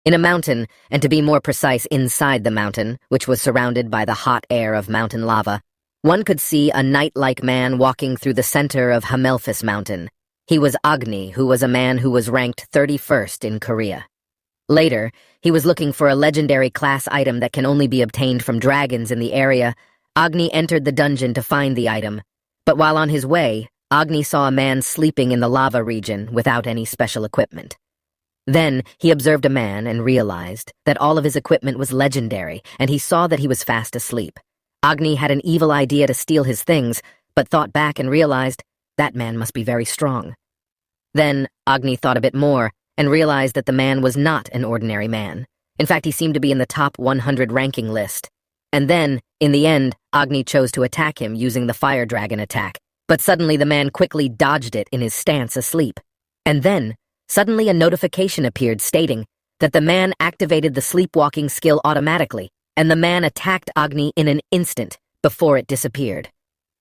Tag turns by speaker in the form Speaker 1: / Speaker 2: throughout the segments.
Speaker 1: In a mountain, and to be more precise inside the mountain, which was surrounded by the hot air of mountain lava, one could see a knight-like man walking through the center of Hamelphis Mountain. He was Agni, who was a man who was ranked 31st in Korea. Later, he was looking for a legendary class item that can only be obtained from dragons in the area. Agni entered the dungeon to find the item, but while on his way, Agni saw a man sleeping in the lava region without any special equipment. Then, he observed a man and realized that all of his equipment was legendary, and he saw that he was fast asleep. Agni had an evil idea to steal his things, but thought back and realized that man must be very strong. Then, Agni thought a bit more and realized that the man was not an ordinary man. In fact, he seemed to be in the top 100 ranking list. And then, in the end, Agni chose to attack him using the fire dragon attack, but suddenly the man quickly dodged it in his stance asleep. And then, suddenly a notification appeared stating that the man activated the sleepwalking skill automatically, and the man attacked Agni in an instant before it disappeared.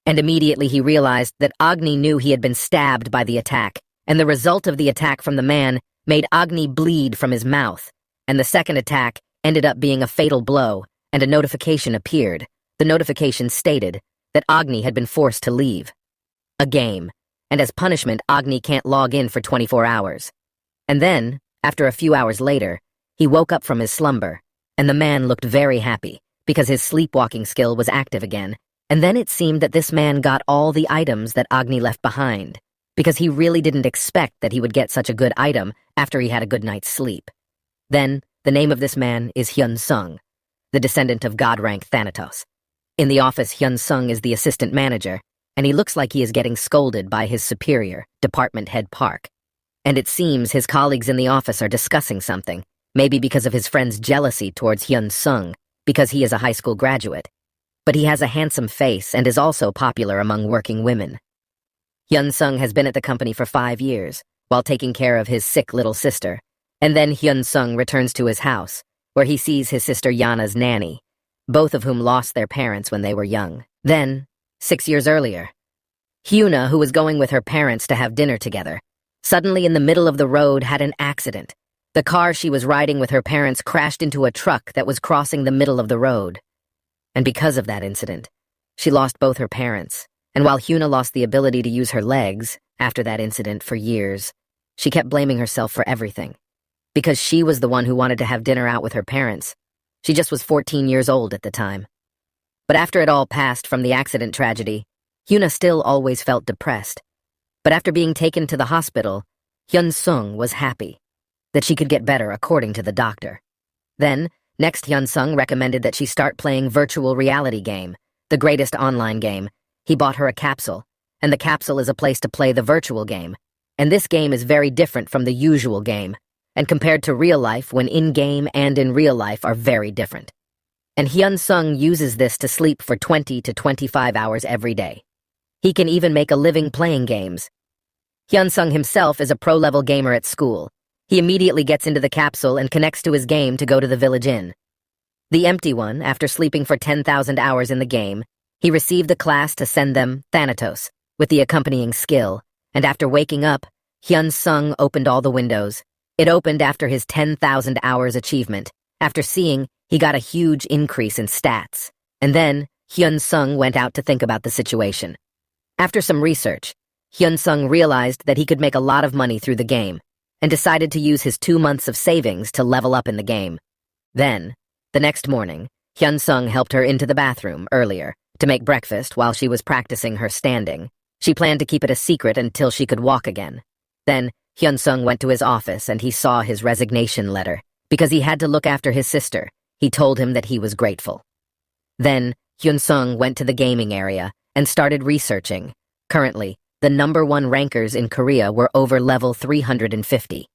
Speaker 1: And immediately he realized that Agni knew he had been stabbed by the attack, and the result of the attack from the man made Agni bleed from his mouth, and the second attack ended up being a fatal blow, and a notification appeared. The notification stated that Agni had been forced to leave a game, and as punishment, Agni can't log in for 24 hours. And then, after a few hours later, he woke up from his slumber, and the man looked very happy because his sleepwalking skill was active again, and then it seemed that this man got all the items that Agni left behind, because he really didn't expect that he would get such a good item after he had a good night's sleep. Then, the name of this man is Hyun Sung, the descendant of God-rank Thanatos. In the office, Hyun Sung is the assistant manager, and he looks like he is getting scolded by his superior, Department Head Park. And it seems his colleagues in the office are discussing something, maybe because of his friend's jealousy towards Hyun Sung, because he is a high school graduate. But he has a handsome face and is also popular among working women. Hyun Sung has been at the company for 5 years, while taking care of his sick little sister, and then Hyun Sung returns to his house, where he sees his sister Yana's nanny, both of whom lost their parents when they were young. Then, 6 years earlier, Hyuna, who was going with her parents to have dinner together, suddenly in the middle of the road had an accident. The car she was riding with her parents crashed into a truck that was crossing the middle of the road. And because of that incident, she lost both her parents, and while Hyuna lost the ability to use her legs after that incident for years, she kept blaming herself for everything. Because she was the one who wanted to have dinner out with her parents. She just was 14 years old at the time. But after it all passed from the accident tragedy, Hyuna still always felt depressed. But after being taken to the hospital, Hyun Sung was happy that she could get better according to the doctor. Then, next Hyun Sung recommended that she start playing virtual reality game, the greatest online game. He bought her a capsule, and the capsule is a place to play the virtual game. And this game is very different from the usual game, and compared to real life when in-game and in real life are very different. And Hyun Sung uses this to sleep for 20 to 25 hours every day. He can even make a living playing games. Hyun Sung himself is a pro-level gamer at school. He immediately gets into the capsule and connects to his game to go to the village inn. The empty one, after sleeping for 10,000 hours in the game, he received the class to send them Thanatos, with the accompanying skill, and after waking up, Hyun Sung opened all the windows. It opened after his 10,000 hours achievement. After seeing, he got a huge increase in stats. And then, Hyun Sung went out to think about the situation. After some research, Hyun Sung realized that he could make a lot of money through the game, and decided to use his 2 months of savings to level up in the game. Then, the next morning, Hyun Sung helped her into the bathroom earlier to make breakfast while she was practicing her standing. She planned to keep it a secret until she could walk again. Then, Hyun Sung went to his office and he saw his resignation letter. Because he had to look after his sister, he told him that he was grateful. Then, Hyun Sung went to the gaming area and started researching. Currently, the #1 rankers in Korea were over level 350.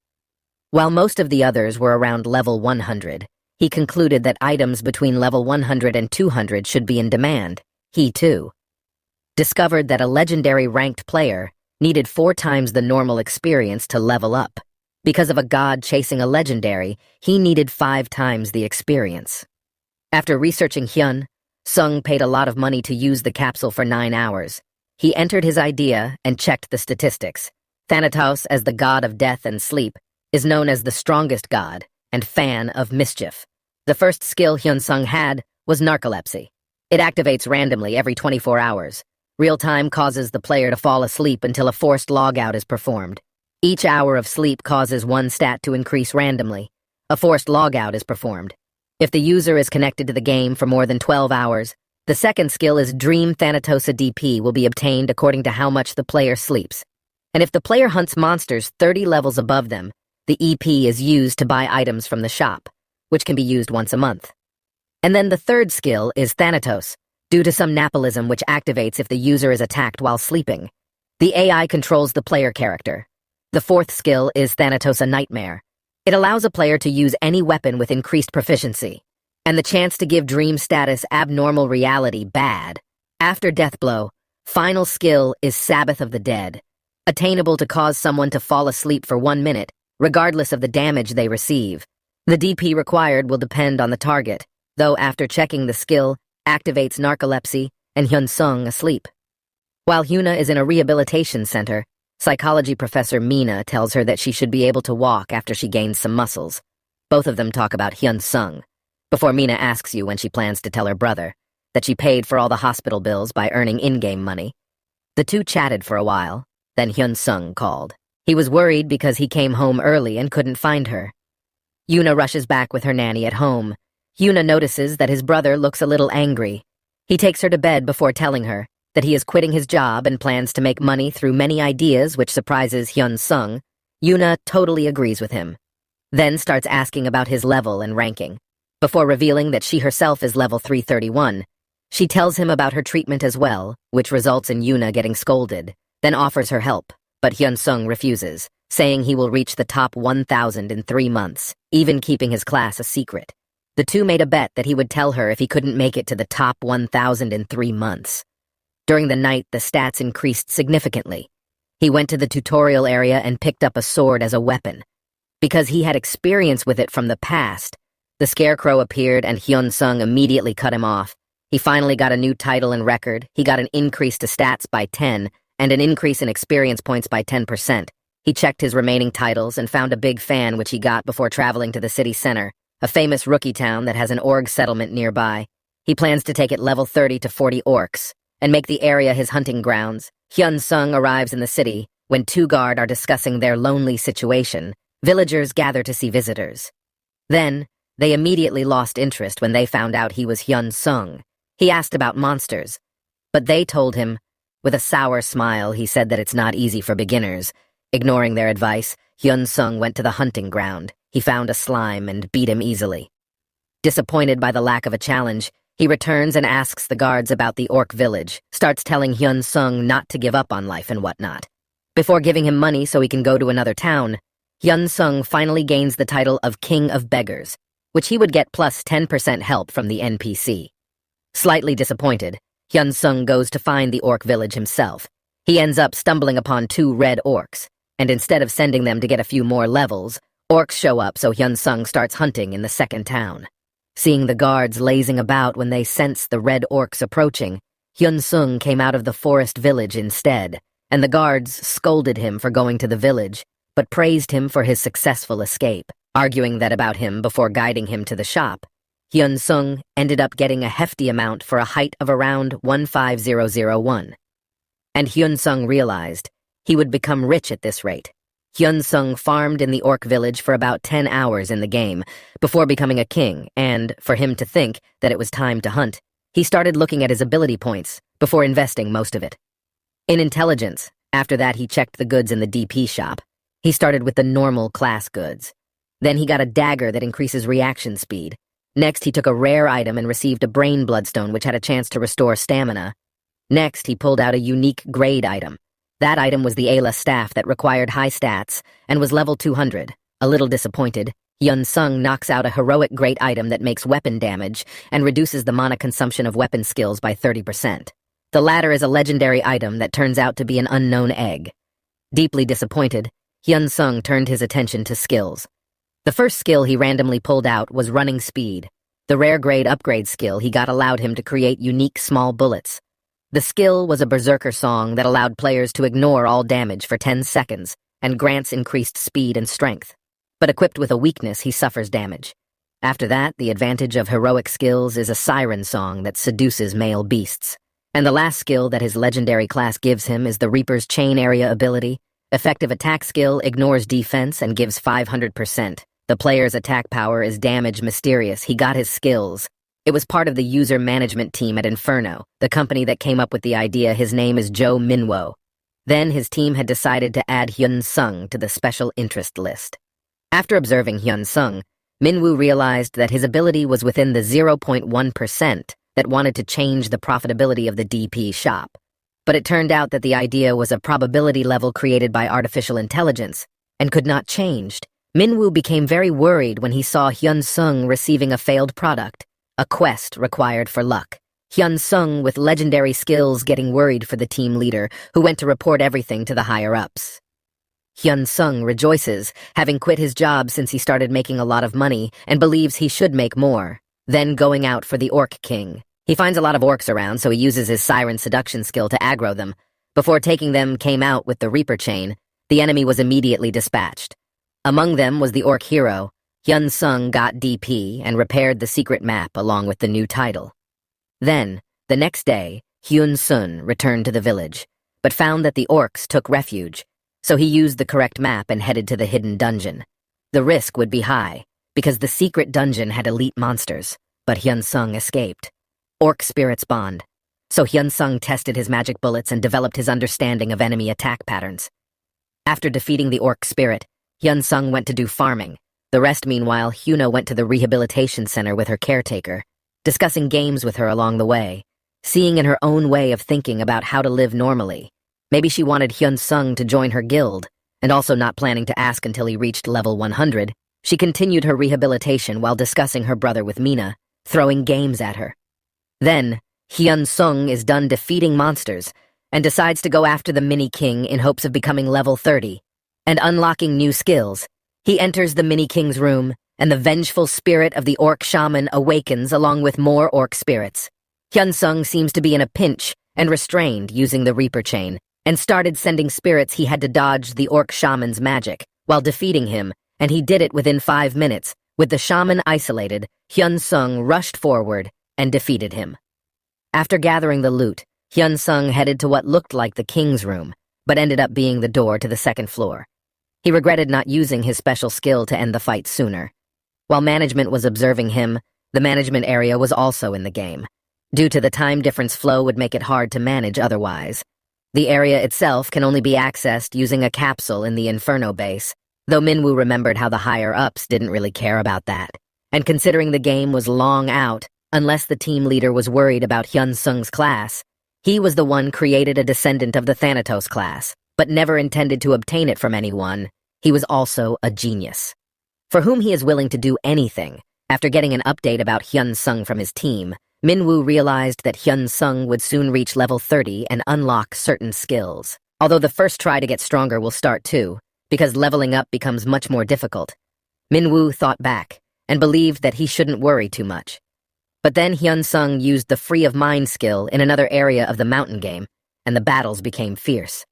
Speaker 1: While most of the others were around level 100, he concluded that items between level 100 and 200 should be in demand. He, too, discovered that a legendary ranked player needed 4 times the normal experience to level up. Because of a god chasing a legendary, he needed 5 times the experience. After researching Hyun, Sung paid a lot of money to use the capsule for 9 hours. He entered his idea and checked the statistics. Thanatos, as the god of death and sleep, is known as the strongest god, and fan of mischief. The first skill Hyun-sung had was narcolepsy. It activates randomly every 24 hours. Real time causes the player to fall asleep until a forced logout is performed. Each hour of sleep causes one stat to increase randomly. A forced logout is performed. If the user is connected to the game for more than 12 hours, the second skill is Dream Thanatosa DP will be obtained according to how much the player sleeps. And if the player hunts monsters 30 levels above them, the EP is used to buy items from the shop, which can be used once a month. And then the third skill is Thanatos, due to some napolism which activates if the user is attacked while sleeping. The AI controls the player character. The fourth skill is Thanatosa Nightmare. It allows a player to use any weapon with increased proficiency, and the chance to give dream status abnormal reality bad. After Deathblow, final skill is Sabbath of the Dead, attainable to cause someone to fall asleep for 1 minute, regardless of the damage they receive. The DP required will depend on the target, though after checking the skill, activates narcolepsy and Hyun-sung asleep. While Hyuna is in a rehabilitation center, psychology professor Mina tells her that she should be able to walk after she gains some muscles. Both of them talk about Hyun-sung, before Mina asks you when she plans to tell her brother that she paid for all the hospital bills by earning in-game money. The two chatted for a while, then Hyun-sung called. He was worried because he came home early and couldn't find her. Yuna rushes back with her nanny at home. Hyuna notices that his brother looks a little angry. He takes her to bed before telling her that he is quitting his job and plans to make money through many ideas, which surprises Hyun-sung. Yuna totally agrees with him, then starts asking about his level and ranking. Before revealing that she herself is level 331, she tells him about her treatment as well, which results in Yuna getting scolded, then offers her help, but Hyun-sung refuses, saying he will reach the top 1,000 in 3 months, even keeping his class a secret. The two made a bet that he would tell her if he couldn't make it to the top 1,000 in 3 months. During the night, the stats increased significantly. He went to the tutorial area and picked up a sword as a weapon. Because he had experience with it from the past, the scarecrow appeared and Hyun-sung immediately cut him off. He finally got a new title and record. He got an increase to stats by 10 and an increase in experience points by 10%. He checked his remaining titles and found a big fan which he got before traveling to the city center, a famous rookie town that has an org settlement nearby. He plans to take it level 30 to 40 orcs and make the area his hunting grounds. Hyun-sung arrives in the city. When two guard are discussing their lonely situation, villagers gather to see visitors. Then, they immediately lost interest when they found out he was Hyun-sung. He asked about monsters, but they told him. With a sour smile, he said that it's not easy for beginners. Ignoring their advice, Hyun-sung went to the hunting ground. He found a slime and beat him easily. Disappointed by the lack of a challenge, he returns and asks the guards about the orc village, starts telling Hyun-sung not to give up on life and whatnot. Before giving him money so he can go to another town, Hyun-sung finally gains the title of King of Beggars, which he would get plus 10% help from the NPC. Slightly disappointed, Hyun-sung goes to find the orc village himself. He ends up stumbling upon 2 red orcs, and instead of sending them to get a few more levels, orcs show up so Hyun-sung starts hunting in the second town. Seeing the guards lazing about when they sense the red orcs approaching, Hyun-sung came out of the forest village instead, and the guards scolded him for going to the village, but praised him for his successful escape, arguing that about him before guiding him to the shop. Hyun-sung ended up getting a hefty amount for a height of around 15001. And Hyun-sung realized he would become rich at this rate. Hyun-sung farmed in the orc village for about 10 hours in the game before becoming a king, and, for him to think that it was time to hunt, he started looking at his ability points before investing most of it. In intelligence, after that he checked the goods in the DP shop. He started with the normal class goods. Then he got a dagger that increases reaction speed. Next he took a rare item and received a brain bloodstone which had a chance to restore stamina. Next he pulled out a unique grade item. That item was the Ayla staff that required high stats and was level 200. A little disappointed, Hyun-sung knocks out a heroic great item that makes weapon damage and reduces the mana consumption of weapon skills by 30%. The latter is a legendary item that turns out to be an unknown egg. Deeply disappointed, Hyun-sung turned his attention to skills. The first skill he randomly pulled out was running speed. The rare grade upgrade skill he got allowed him to create unique small bullets. The skill was a berserker song that allowed players to ignore all damage for 10 seconds and grants increased speed and strength. but equipped with a weakness, he suffers damage. After that, the advantage of heroic skills is a siren song that seduces male beasts. And the last skill that his legendary class gives him is the Reaper's Chain Area ability. Effective attack skill ignores defense and gives 500%. The player's attack power is damage mysterious. He got his skills. It was part of the user management team at Inferno, the company that came up with the idea. His name is Joe Minwo. Then his team had decided to add Hyun Sung to the special interest list. After observing Hyun Sung, Minwoo realized that his ability was within the 0.1% that wanted to change the profitability of the DP shop. But it turned out that the idea was a probability level created by artificial intelligence and could not changed. Minwoo became very worried when he saw Hyun Sung receiving a failed product, a quest required for luck. Hyun Sung, with legendary skills, getting worried for the team leader, who went to report everything to the higher-ups. Hyun Sung rejoices, having quit his job since he started making a lot of money and believes he should make more, then going out for the Orc King. He finds a lot of orcs around, so he uses his siren seduction skill to aggro them. Before taking them came out with the Reaper Chain, the enemy was immediately dispatched. Among them was the orc hero. Hyun Sung got DP and repaired the secret map along with the new title. Then, the next day, Hyun Sun returned to the village, but found that the orcs took refuge. So he used the correct map and headed to the hidden dungeon. The risk would be high, because the secret dungeon had elite monsters, but Hyun Sung escaped. Orc spirits bond. So Hyun Sung tested his magic bullets and developed his understanding of enemy attack patterns. After defeating the orc spirit, Hyun Sung went to do farming. The rest, meanwhile, Hyuna went to the rehabilitation center with her caretaker, discussing games with her along the way, seeing in her own way of thinking about how to live normally. Maybe she wanted Hyun Sung to join her guild, and also not planning to ask until he reached level 100, she continued her rehabilitation while discussing her brother with Mina, throwing games at her. Then, Hyun Sung is done defeating monsters, and decides to go after the Mini-King in hopes of becoming level 30, and unlocking new skills. He enters the Mini-King's room, and the vengeful spirit of the Orc Shaman awakens along with more Orc spirits. Hyun Sung seems to be in a pinch and restrained using the Reaper Chain, and started sending spirits he had to dodge the Orc Shaman's magic, while defeating him, and he did it within 5 minutes. With the shaman isolated, Hyun Sung rushed forward and defeated him. After gathering the loot, Hyun Sung headed to what looked like the king's room, but ended up being the door to the second floor. He regretted not using his special skill to end the fight sooner. While management was observing him, the management area was also in the game. Due to the time difference, flow would make it hard to manage otherwise. The area itself can only be accessed using a capsule in the Inferno base, though Minwoo remembered how the higher-ups didn't really care about that. And considering the game was long out, unless the team leader was worried about Hyun Sung's class, he was the one created a descendant of the Thanatos class, but never intended to obtain it from anyone. He was also a genius, for whom he is willing to do anything. After getting an update about Hyun Sung from his team, Minwoo realized that Hyun Sung would soon reach level 30 and unlock certain skills. Although the first try to get stronger will start too, because leveling up becomes much more difficult. Minwoo thought back, and believed that he shouldn't worry too much. But then Hyun Sung used the Free of Mind skill in another area of the mountain game, and the battles became fierce.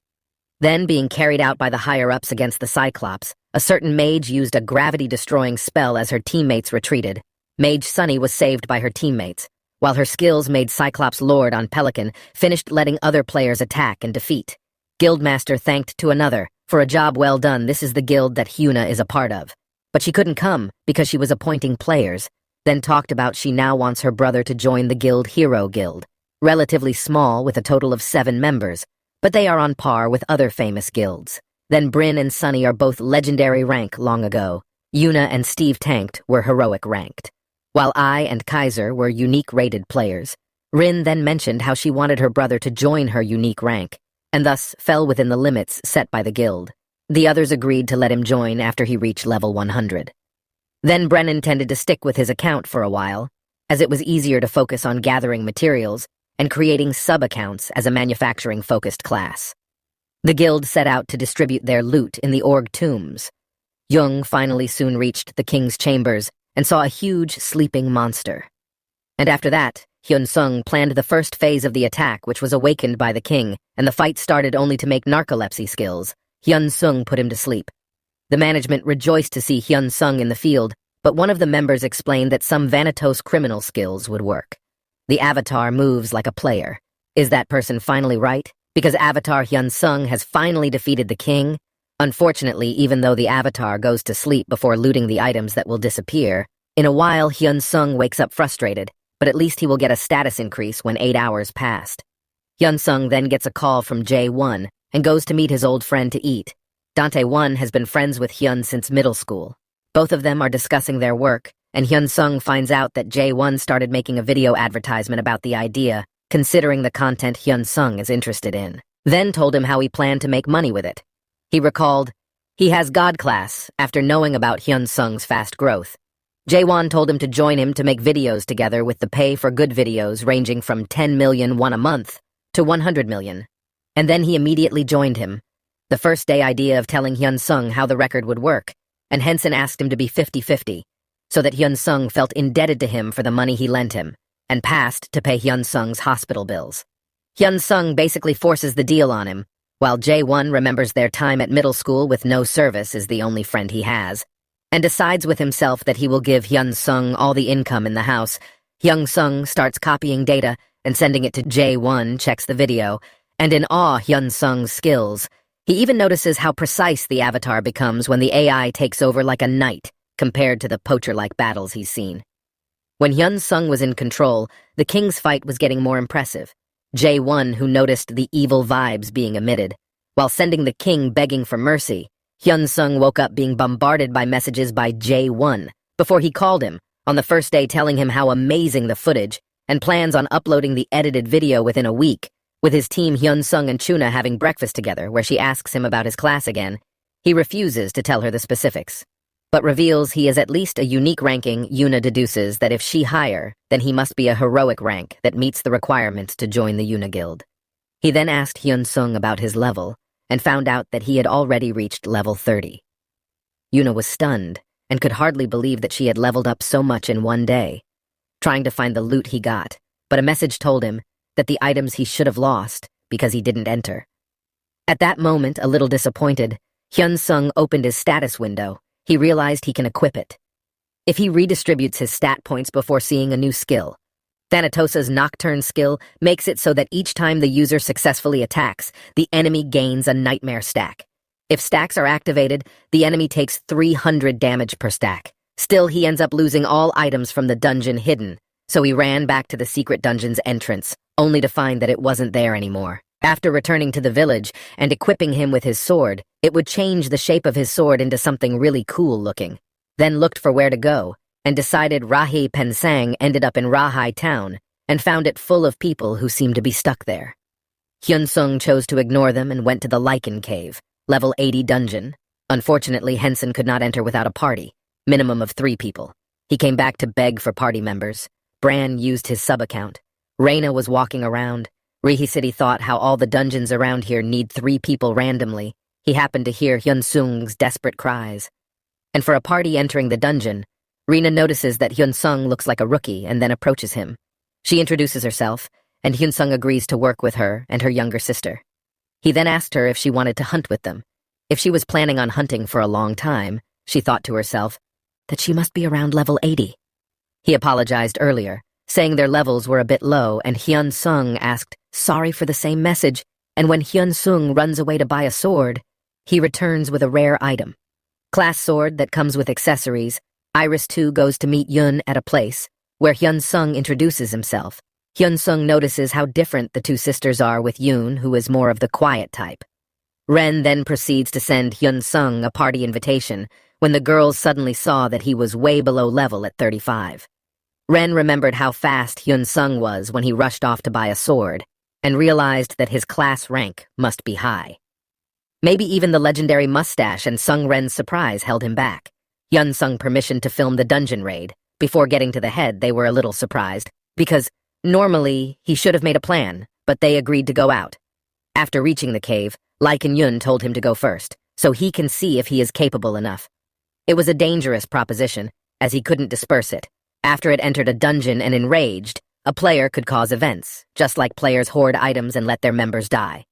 Speaker 1: Then, being carried out by the higher-ups against the Cyclops, a certain mage used a gravity-destroying spell as her teammates retreated. Mage Sunny was saved by her teammates, while her skills made Cyclops Lord on Pelican finished letting other players attack and defeat. Guildmaster thanked to another for a job well done. This is the guild that Hyuna is a part of. But she couldn't come because she was appointing players, then talked about she now wants her brother to join the guild Hero Guild, relatively small with a total of 7 members, but they are on par with other famous guilds. Then Bryn and Sunny are both legendary rank long ago. Yuna and Steve Tanked were heroic ranked. While I and Kaiser were unique rated players, Rin then mentioned how she wanted her brother to join her unique rank, and thus fell within the limits set by the guild. The others agreed to let him join after he reached level 100. Then Brennan tended to stick with his account for a while, as it was easier to focus on gathering materials and creating sub-accounts as a manufacturing-focused class. The guild set out to distribute their loot in the org tombs. Jung finally soon reached the king's chambers and saw a huge sleeping monster. And after that, Hyun Sung planned the first phase of the attack, which was awakened by the king, and the fight started only to make narcolepsy skills. Hyun Sung put him to sleep. The management rejoiced to see Hyun-sung in the field, but one of the members explained that some Vanatos criminal skills would work. The avatar moves like a player. Is that person finally right? Because Avatar Hyun-sung has finally defeated the king? Unfortunately, even though the avatar goes to sleep before looting the items that will disappear, in a while Hyun-sung wakes up frustrated, but at least he will get a status increase when 8 hours passed. Hyun-sung then gets a call from Jae-won and goes to meet his old friend to eat. Dante-won has been friends with Hyun since middle school. Both of them are discussing their work, and Hyun-sung finds out that Jae-won started making a video advertisement about the idea, considering the content Hyun-sung is interested in. Then told him how he planned to make money with it. He recalled, he has God class after knowing about Hyun-sung's fast growth. Jae-won told him to join him to make videos together with the pay for good videos ranging from 10 million won a month to 100 million. And then he immediately joined him. The first day idea of telling Hyun-sung how the record would work, and Henson asked him to be 50-50, so that Hyun-sung felt indebted to him for the money he lent him, and passed to pay Hyun-sung's hospital bills. Hyun-sung basically forces the deal on him, while Jae-won remembers their time at middle school with no service is the only friend he has, and decides with himself that he will give Hyun-sung all the income in the house. Hyun-sung starts copying data and sending it to Jae-won, checks the video, and in awe Hyun-sung's skills. He even notices how precise the avatar becomes when the AI takes over like a knight, compared to the poacher-like battles he's seen. When Hyun-sung was in control, the king's fight was getting more impressive. Jae-won, who noticed the evil vibes being emitted. While sending the king begging for mercy, Hyun-sung woke up being bombarded by messages by Jae-won before he called him, on the first day telling him how amazing the footage, and plans on uploading the edited video within a week, with his team Hyun-sung and Chuna having breakfast together where she asks him about his class again. He refuses to tell her the specifics, but reveals he is at least a unique ranking. Yuna deduces that if she higher, then he must be a heroic rank that meets the requirements to join the Yuna Guild. He then asked Hyun-sung about his level, and found out that he had already reached level 30. Yuna was stunned, and could hardly believe that she had leveled up so much in one day, trying to find the loot he got, but a message told him that the items he should have lost because he didn't enter. At that moment, a little disappointed, Hyun-sung opened his status window. He realized he can equip it. If he redistributes his stat points before seeing a new skill, Thanatosa's Nocturne skill makes it so that each time the user successfully attacks, the enemy gains a nightmare stack. If stacks are activated, the enemy takes 300 damage per stack. Still, he ends up losing all items from the dungeon hidden, so he ran back to the secret dungeon's entrance, only to find that it wasn't there anymore. After returning to the village and equipping him with his sword, it would change the shape of his sword into something really cool looking. Then looked for where to go, and decided Rahi Pensang ended up in Rahai town, and found it full of people who seemed to be stuck there. Hyun-sung chose to ignore them and went to the Lichen Cave, level 80 dungeon. Unfortunately, Henson could not enter without a party, minimum of 3 people. He came back to beg for party members. Bran used his sub-account. Reina was walking around. Rihi City thought how all the dungeons around here need 3 people randomly. He happened to hear Hyun-sung's desperate cries. And for a party entering the dungeon, Rina notices that Hyun-sung looks like a rookie and then approaches him. She introduces herself, and Hyun-sung agrees to work with her and her younger sister. He then asked her if she wanted to hunt with them. If she was planning on hunting for a long time, she thought to herself that she must be around level 80. He apologized earlier, saying their levels were a bit low, and Hyun-sung asked sorry for the same message, and when Hyun-sung runs away to buy a sword, he returns with a rare item. Class sword that comes with accessories. Iris too goes to meet Yun at a place, where Hyun-sung introduces himself. Hyun-sung notices how different the 2 sisters are with Yoon, who is more of the quiet type. Ren then proceeds to send Hyun-sung a party invitation when the girls suddenly saw that he was way below level at 35. Ren remembered how fast Hyun-sung was when he rushed off to buy a sword, and realized that his class rank must be high. Maybe even the legendary mustache and Sung Ren's surprise held him back. Hyun-sung permission to film the dungeon raid. Before getting to the head, they were a little surprised, because normally he should have made a plan, but they agreed to go out. After reaching the cave, Lichen Yun told him to go first, so he can see if he is capable enough. It was a dangerous proposition, as he couldn't disperse it. After it entered a dungeon and enraged, a player could cause events, just like players hoard items and let their members die.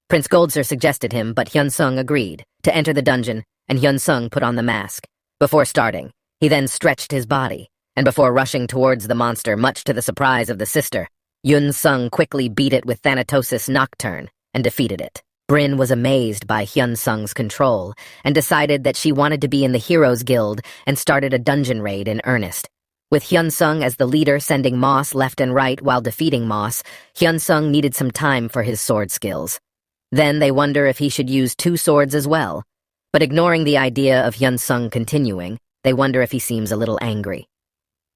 Speaker 1: Prince Goldser suggested him, but Hyun-sung agreed to enter the dungeon and Hyun-sung put on the mask. Before starting, he then stretched his body, and before rushing towards the monster, much to the surprise of the sister, Hyun-sung quickly beat it with Thanatosis Nocturne and defeated it. Bryn was amazed by Hyun-sung's control and decided that she wanted to be in the Heroes Guild and started a dungeon raid in earnest. With Hyun-sung as the leader sending Moss left and right while defeating Moss, Hyun-sung needed some time for his sword skills. Then they wonder if he should use 2 swords as well. But ignoring the idea of Hyun-sung continuing, they wonder if he seems a little angry.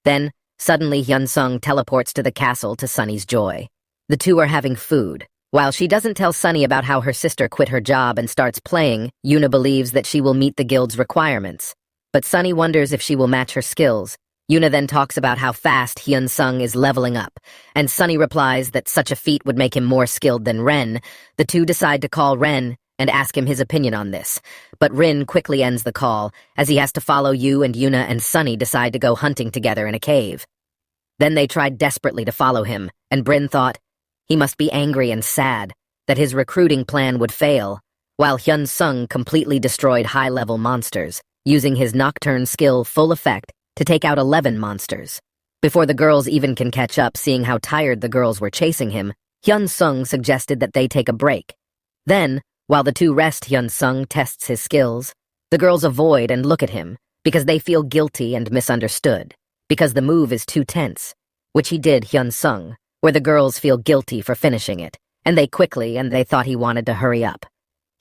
Speaker 1: Then, suddenly Hyun-sung teleports to the castle to Sunny's joy. The two are having food. While she doesn't tell Sunny about how her sister quit her job and starts playing, Yuna believes that she will meet the guild's requirements. But Sunny wonders if she will match her skills. Yuna then talks about how fast Hyun-sung is leveling up, and Sunny replies that such a feat would make him more skilled than Ren. The two decide to call Ren and ask him his opinion on this. But Rin quickly ends the call, as he has to follow Yu, and Yuna and Sunny decide to go hunting together in a cave. Then they tried desperately to follow him, and Bryn thought he must be angry and sad that his recruiting plan would fail, while Hyun-sung completely destroyed high-level monsters, using his Nocturne skill full effect to take out 11 monsters. Before the girls even can catch up, seeing how tired the girls were chasing him, Hyun-sung suggested that they take a break. Then, while the two rest, Hyun-sung tests his skills. The girls avoid and look at him because they feel guilty and misunderstood, because the move is too tense, which he did, Hyun-sung, where the girls feel guilty for finishing it, and they thought he wanted to hurry up.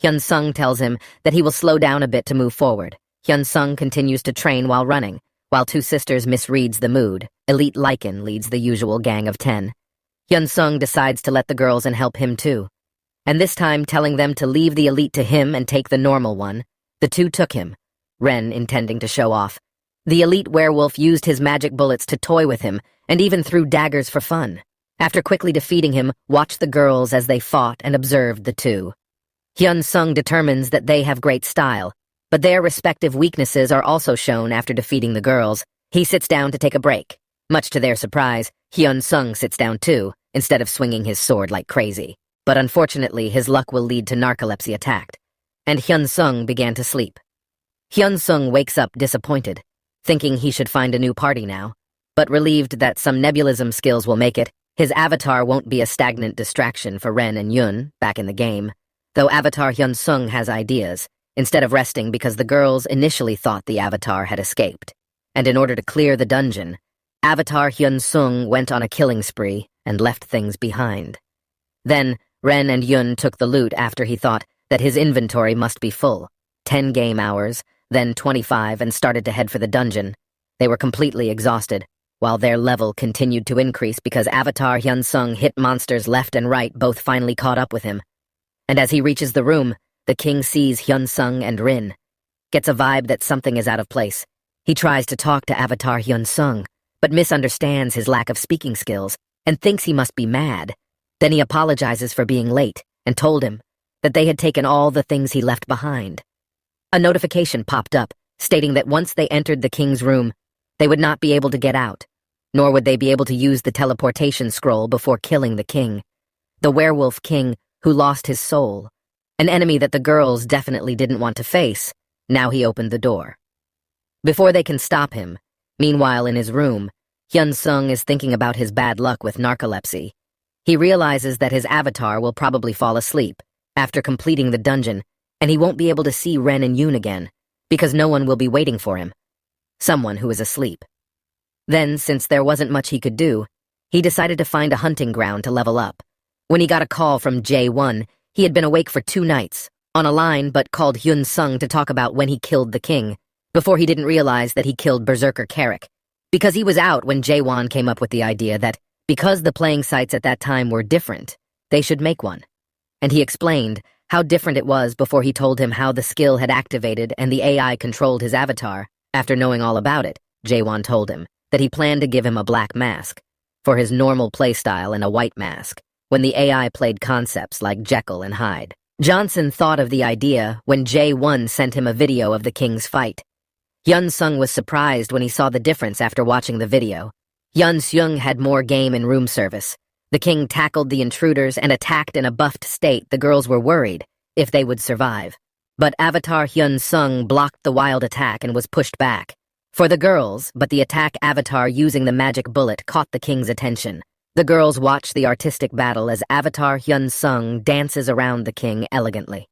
Speaker 1: Hyun-sung tells him that he will slow down a bit to move forward. Hyun-sung continues to train while running, while Two Sisters misreads the mood. Elite Lycan leads the usual gang of 10. Hyun-sung decides to let the girls and help him too, and this time telling them to leave the elite to him and take the normal one. The two took him, Ren intending to show off. The elite werewolf used his magic bullets to toy with him and even threw daggers for fun. After quickly defeating him, watched the girls as they fought and observed the two. Hyun-sung determines that they have great style, but their respective weaknesses are also shown after defeating the girls. He sits down to take a break. Much to their surprise, Hyun-sung sits down too, instead of swinging his sword like crazy. But unfortunately, his luck will lead to narcolepsy attack, and Hyun-sung began to sleep. Hyun-sung wakes up disappointed, thinking he should find a new party now, but relieved that some nebulism skills will make it. His avatar won't be a stagnant distraction for Ren and Yun back in the game, though Avatar Hyun-sung has ideas, instead of resting because the girls initially thought the avatar had escaped. And in order to clear the dungeon, Avatar Hyun-sung went on a killing spree and left things behind. Then, Ren and Yun took the loot after he thought that his inventory must be full. 10 game hours, then 25, and started to head for the dungeon. They were completely exhausted, while their level continued to increase because Avatar Hyun-sung hit monsters left and right, both finally caught up with him. And as he reaches the room, the king sees Hyun-sung and Rin. Gets a vibe that something is out of place. He tries to talk to Avatar Hyun-sung, but misunderstands his lack of speaking skills and thinks he must be mad. Then he apologizes for being late and told him that they had taken all the things he left behind. A notification popped up, stating that once they entered the king's room, they would not be able to get out, nor would they be able to use the teleportation scroll before killing the king. The werewolf king who lost his soul, an enemy that the girls definitely didn't want to face. Now he opened the door. Before they can stop him, meanwhile in his room, Hyun-sung is thinking about his bad luck with narcolepsy. He realizes that his avatar will probably fall asleep after completing the dungeon, and he won't be able to see Ren and Yoon again, because no one will be waiting for him. Someone who is asleep. Then, since there wasn't much he could do, he decided to find a hunting ground to level up. When he got a call from J1, he had been awake for 2 nights, on a line but called Hyun-sung to talk about when he killed the king, before he didn't realize that he killed Berserker Carrick, because he was out when J1 came up with the idea that, because the playing sites at that time were different, they should make one. And he explained how different it was before he told him how the skill had activated and the AI controlled his avatar. After knowing all about it, Jaewon told him that he planned to give him a black mask for his normal playstyle and a white mask when the AI played concepts like Jekyll and Hyde. Johnson thought of the idea when Jae-won sent him a video of the king's fight. Hyun-sung was surprised when he saw the difference after watching the video. Hyun-seung had more game and room service. The king tackled the intruders and attacked in a buffed state. The girls were worried if they would survive. But Avatar Hyun Sung blocked the wild attack and was pushed back. For the girls, but the attack Avatar using the magic bullet caught the king's attention. The girls watch the artistic battle as Avatar Hyun Sung dances around the king elegantly.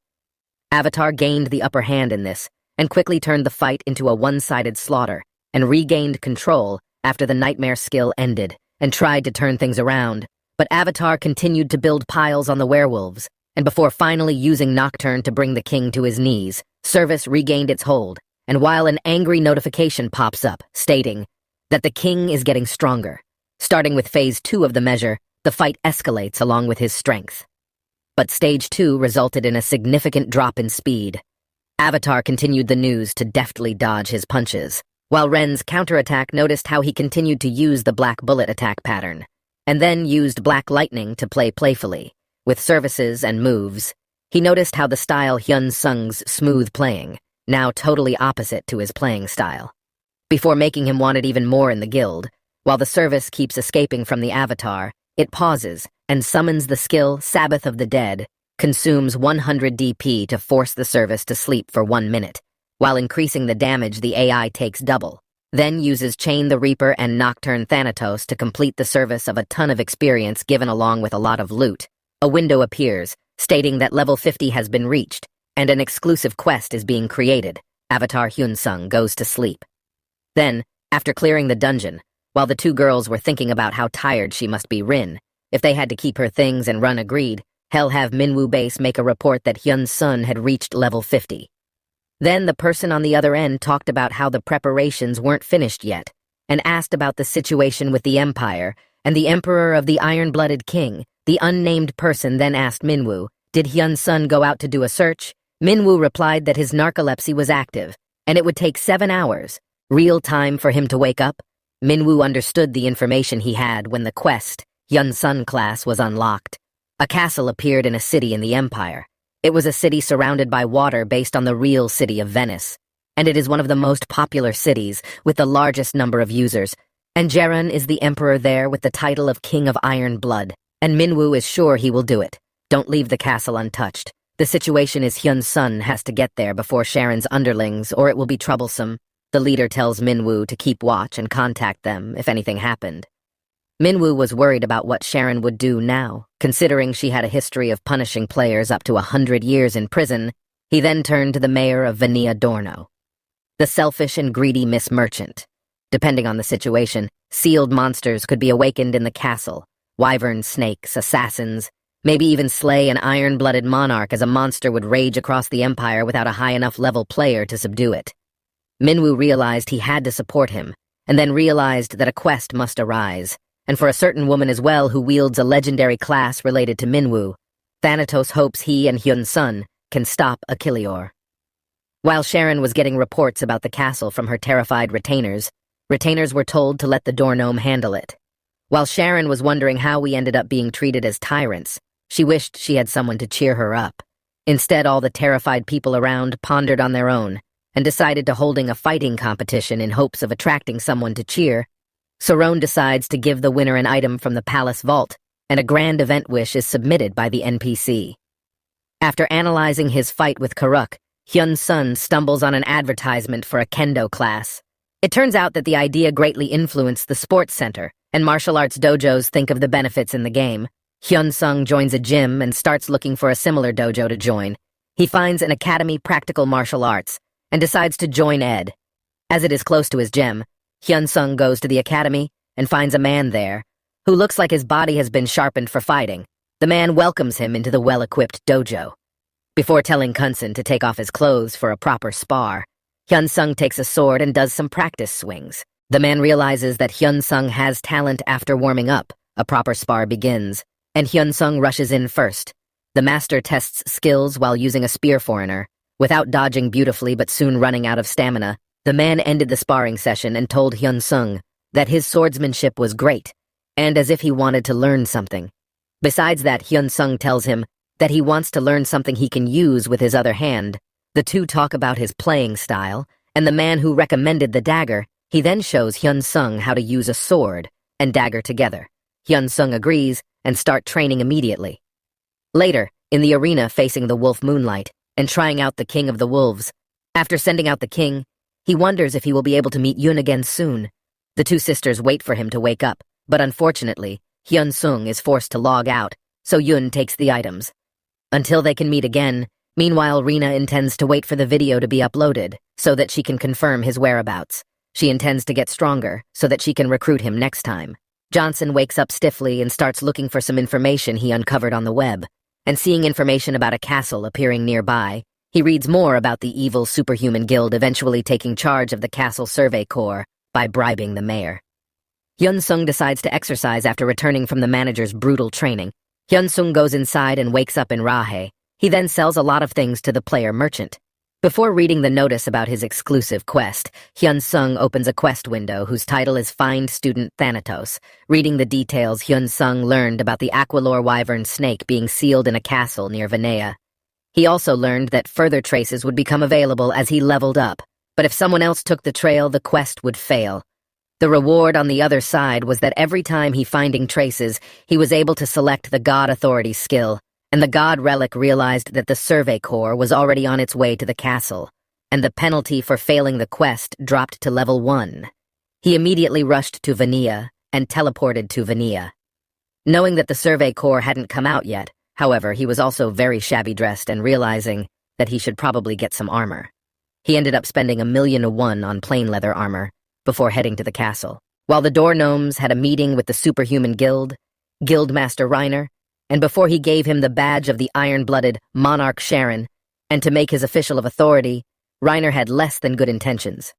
Speaker 1: Avatar gained the upper hand in this, and quickly turned the fight into a one-sided slaughter, and regained control after the nightmare skill ended, and tried to turn things around. But Avatar continued to build piles on the werewolves, and before finally using Nocturne to bring the king to his knees, Service regained its hold, and while an angry notification pops up, stating that the king is getting stronger. Starting with Phase 2 of the measure, the fight escalates along with his strength. But Stage 2 resulted in a significant drop in speed. Avatar continued the news to deftly dodge his punches, while Ren's counterattack noticed how he continued to use the black bullet attack pattern, and then used black lightning to play playfully, with services and moves. He noticed how the style Hyun Sung's smooth playing, now totally opposite to his playing style. Before making him want it even more in the guild, while the service keeps escaping from the Avatar, it pauses and summons the skill Sabbath of the Dead, consumes 100 DP to force the service to sleep for 1 minute, while increasing the damage the AI takes double, then uses Chain the Reaper and Nocturne Thanatos to complete the service of a ton of experience given along with a lot of loot. A window appears, stating that level 50 has been reached, and an exclusive quest is being created. Avatar Hyun Sung goes to sleep. Then, after clearing the dungeon, while the two girls were thinking about how tired she must be, Rin, if they had to keep her things and run, agreed, Hell have Minwoo Base make a report that Hyun Sun had reached level 50. Then the person on the other end talked about how the preparations weren't finished yet, and asked about the situation with the Empire, and the Emperor of the Iron-Blooded King. The unnamed person then asked Minwoo, did Hyun Sun go out to do a search? Minwoo replied that his narcolepsy was active, and it would take 7 hours, real time for him to wake up. Minwoo understood the information he had when the quest, Hyun Sun class, was unlocked. A castle appeared in a city in the Empire. It was a city surrounded by water based on the real city of Venice, and it is one of the most popular cities with the largest number of users, and Jaren is the emperor there with the title of King of Iron Blood, and Minwoo is sure he will do it. Don't leave the castle untouched. The situation is Hyun Sun has to get there before Sharon's underlings, or it will be troublesome. The leader tells Minwoo to keep watch and contact them if anything happened. Minwoo was worried about what Sharon would do now, considering she had a history of punishing players up to 100 years in prison. He then turned to the mayor of Venia Dorno, the selfish and greedy Miss Merchant. Depending on the situation, sealed monsters could be awakened in the castle, wyvern snakes, assassins, maybe even slay an iron-blooded monarch, as a monster would rage across the empire without a high enough level player to subdue it. Minwoo realized he had to support him, and then realized that a quest must arise, and for a certain woman as well who wields a legendary class related to Minwoo. Thanatos hopes he and Hyun Sun can stop Achilleor. While Sharon was getting reports about the castle from her terrified retainers, retainers were told to let the door gnome handle it. While Sharon was wondering how we ended up being treated as tyrants, she wished she had someone to cheer her up. Instead, all the terrified people around pondered on their own, and decided to holding a fighting competition in hopes of attracting someone to cheer. Sorone decides to give the winner an item from the palace vault, and a grand event wish is submitted by the NPC. After analyzing his fight with Karuk, Hyun Sun stumbles on an advertisement for a kendo class. It turns out that the idea greatly influenced the sports center, and martial arts dojos think of the benefits in the game. Hyun Sung joins a gym and starts looking for a similar dojo to join. He finds an academy practical martial arts, and decides to join Ed. As it is close to his gym, Hyun Sung goes to the academy and finds a man there who looks like his body has been sharpened for fighting. The man welcomes him into the well-equipped dojo. Before telling Kunsen to take off his clothes for a proper spar, Hyun Sung takes a sword and does some practice swings. The man realizes that Hyun Sung has talent after warming up. A proper spar begins, and Hyun Sung rushes in first. The master tests skills while using a spear foreigner. Without dodging beautifully but soon running out of stamina, the man ended the sparring session and told Hyun Sung that his swordsmanship was great, and as if he wanted to learn something. Besides that, Hyun Sung tells him that he wants to learn something he can use with his other hand. The two talk about his playing style, and the man who recommended the dagger, he then shows Hyun Sung how to use a sword and dagger together. Hyun Sung agrees and start training immediately. Later, in the arena facing the Wolf Moonlight, and trying out the king of the wolves. After sending out the king, he wonders if he will be able to meet Yun again soon. The two sisters wait for him to wake up, but unfortunately, Hyun-sung is forced to log out, so Yun takes the items. Until they can meet again, meanwhile Rina intends to wait for the video to be uploaded, so that she can confirm his whereabouts. She intends to get stronger, so that she can recruit him next time. Johnson wakes up stiffly and starts looking for some information he uncovered on the web, and seeing information about a castle appearing nearby, he reads more about the evil superhuman guild eventually taking charge of the castle survey corps by bribing the mayor. Hyun-sung decides to exercise after returning from the manager's brutal training. Hyun-sung goes inside and wakes up in Rahe. He then sells a lot of things to the player merchant. Before reading the notice about his exclusive quest, Hyun-sung opens a quest window whose title is Find Student Thanatos. Reading the details, Hyun-sung learned about the Aqualore wyvern snake being sealed in a castle near Vanea. He also learned that further traces would become available as he leveled up, but if someone else took the trail, the quest would fail. The reward on the other side was that every time he finding traces, he was able to select the God Authority skill, and the God Relic realized that the Survey Corps was already on its way to the castle, and the penalty for failing the quest dropped to level 1. He immediately rushed to Vanea and teleported to Vanea. Knowing that the Survey Corps hadn't come out yet, however, he was also very shabby dressed and realizing that he should probably get some armor. He ended up spending 1,000,001 on plain leather armor before heading to the castle. While the door gnomes had a meeting with the superhuman guild, Guildmaster Reiner, and before he gave him the badge of the iron-blooded Monarch Sharon, and to make his official of authority, Reiner had less than good intentions.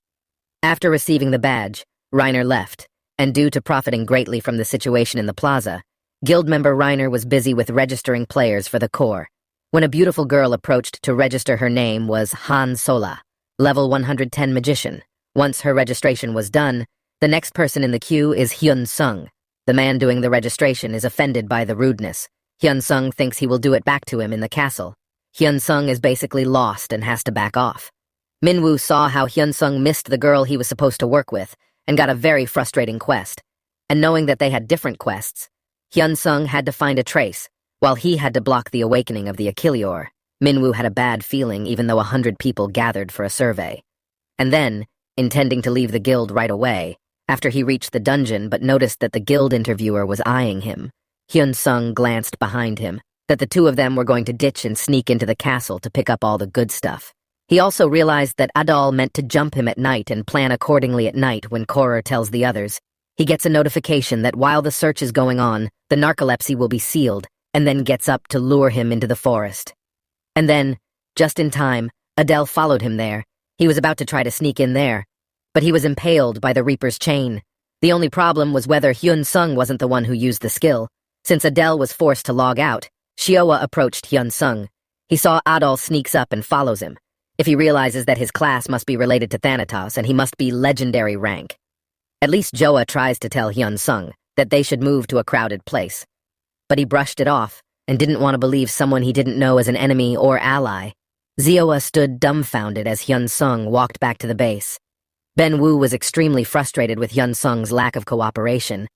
Speaker 1: After receiving the badge, Reiner left, and due to profiting greatly from the situation in the plaza, guild member Reiner was busy with registering players for the Corps, when a beautiful girl approached to register. Her name was Han Sola, level 110 magician. Once her registration was done, the next person in the queue is Hyun-sung. The man doing the registration is offended by the rudeness. Hyun-sung thinks he will do it back to him in the castle. Hyun-sung is basically lost and has to back off. Minwoo saw how Hyun-sung missed the girl he was supposed to work with and got a very frustrating quest. And knowing that they had different quests, Hyun-sung had to find a trace, while he had to block the awakening of the Achilleor. Minwoo had a bad feeling even though 100 people gathered for a survey. And then, intending to leave the guild right away, after he reached the dungeon but noticed that the guild interviewer was eyeing him, Hyun-sung glanced behind him, that the two of them were going to ditch and sneak into the castle to pick up all the good stuff. He also realized that Adal meant to jump him at night and plan accordingly at night when Koror tells the others. He gets a notification that while the search is going on, the narcolepsy will be sealed, and then gets up to lure him into the forest. And then, just in time, Adele followed him there. He was about to try to sneak in there, but he was impaled by the Reaper's chain. The only problem was whether Hyun-sung wasn't the one who used the skill. Since Adele was forced to log out, Shioa approached Hyun-sung. He saw Adal sneaks up and follows him. If he realizes that his class must be related to Thanatos and he must be legendary rank. At least Joa tries to tell Hyun-sung that they should move to a crowded place. But he brushed it off and didn't want to believe someone he didn't know as an enemy or ally. Zioa stood dumbfounded as Hyun-sung walked back to the base. Ben Woo was extremely frustrated with Hyun-sung's lack of cooperation,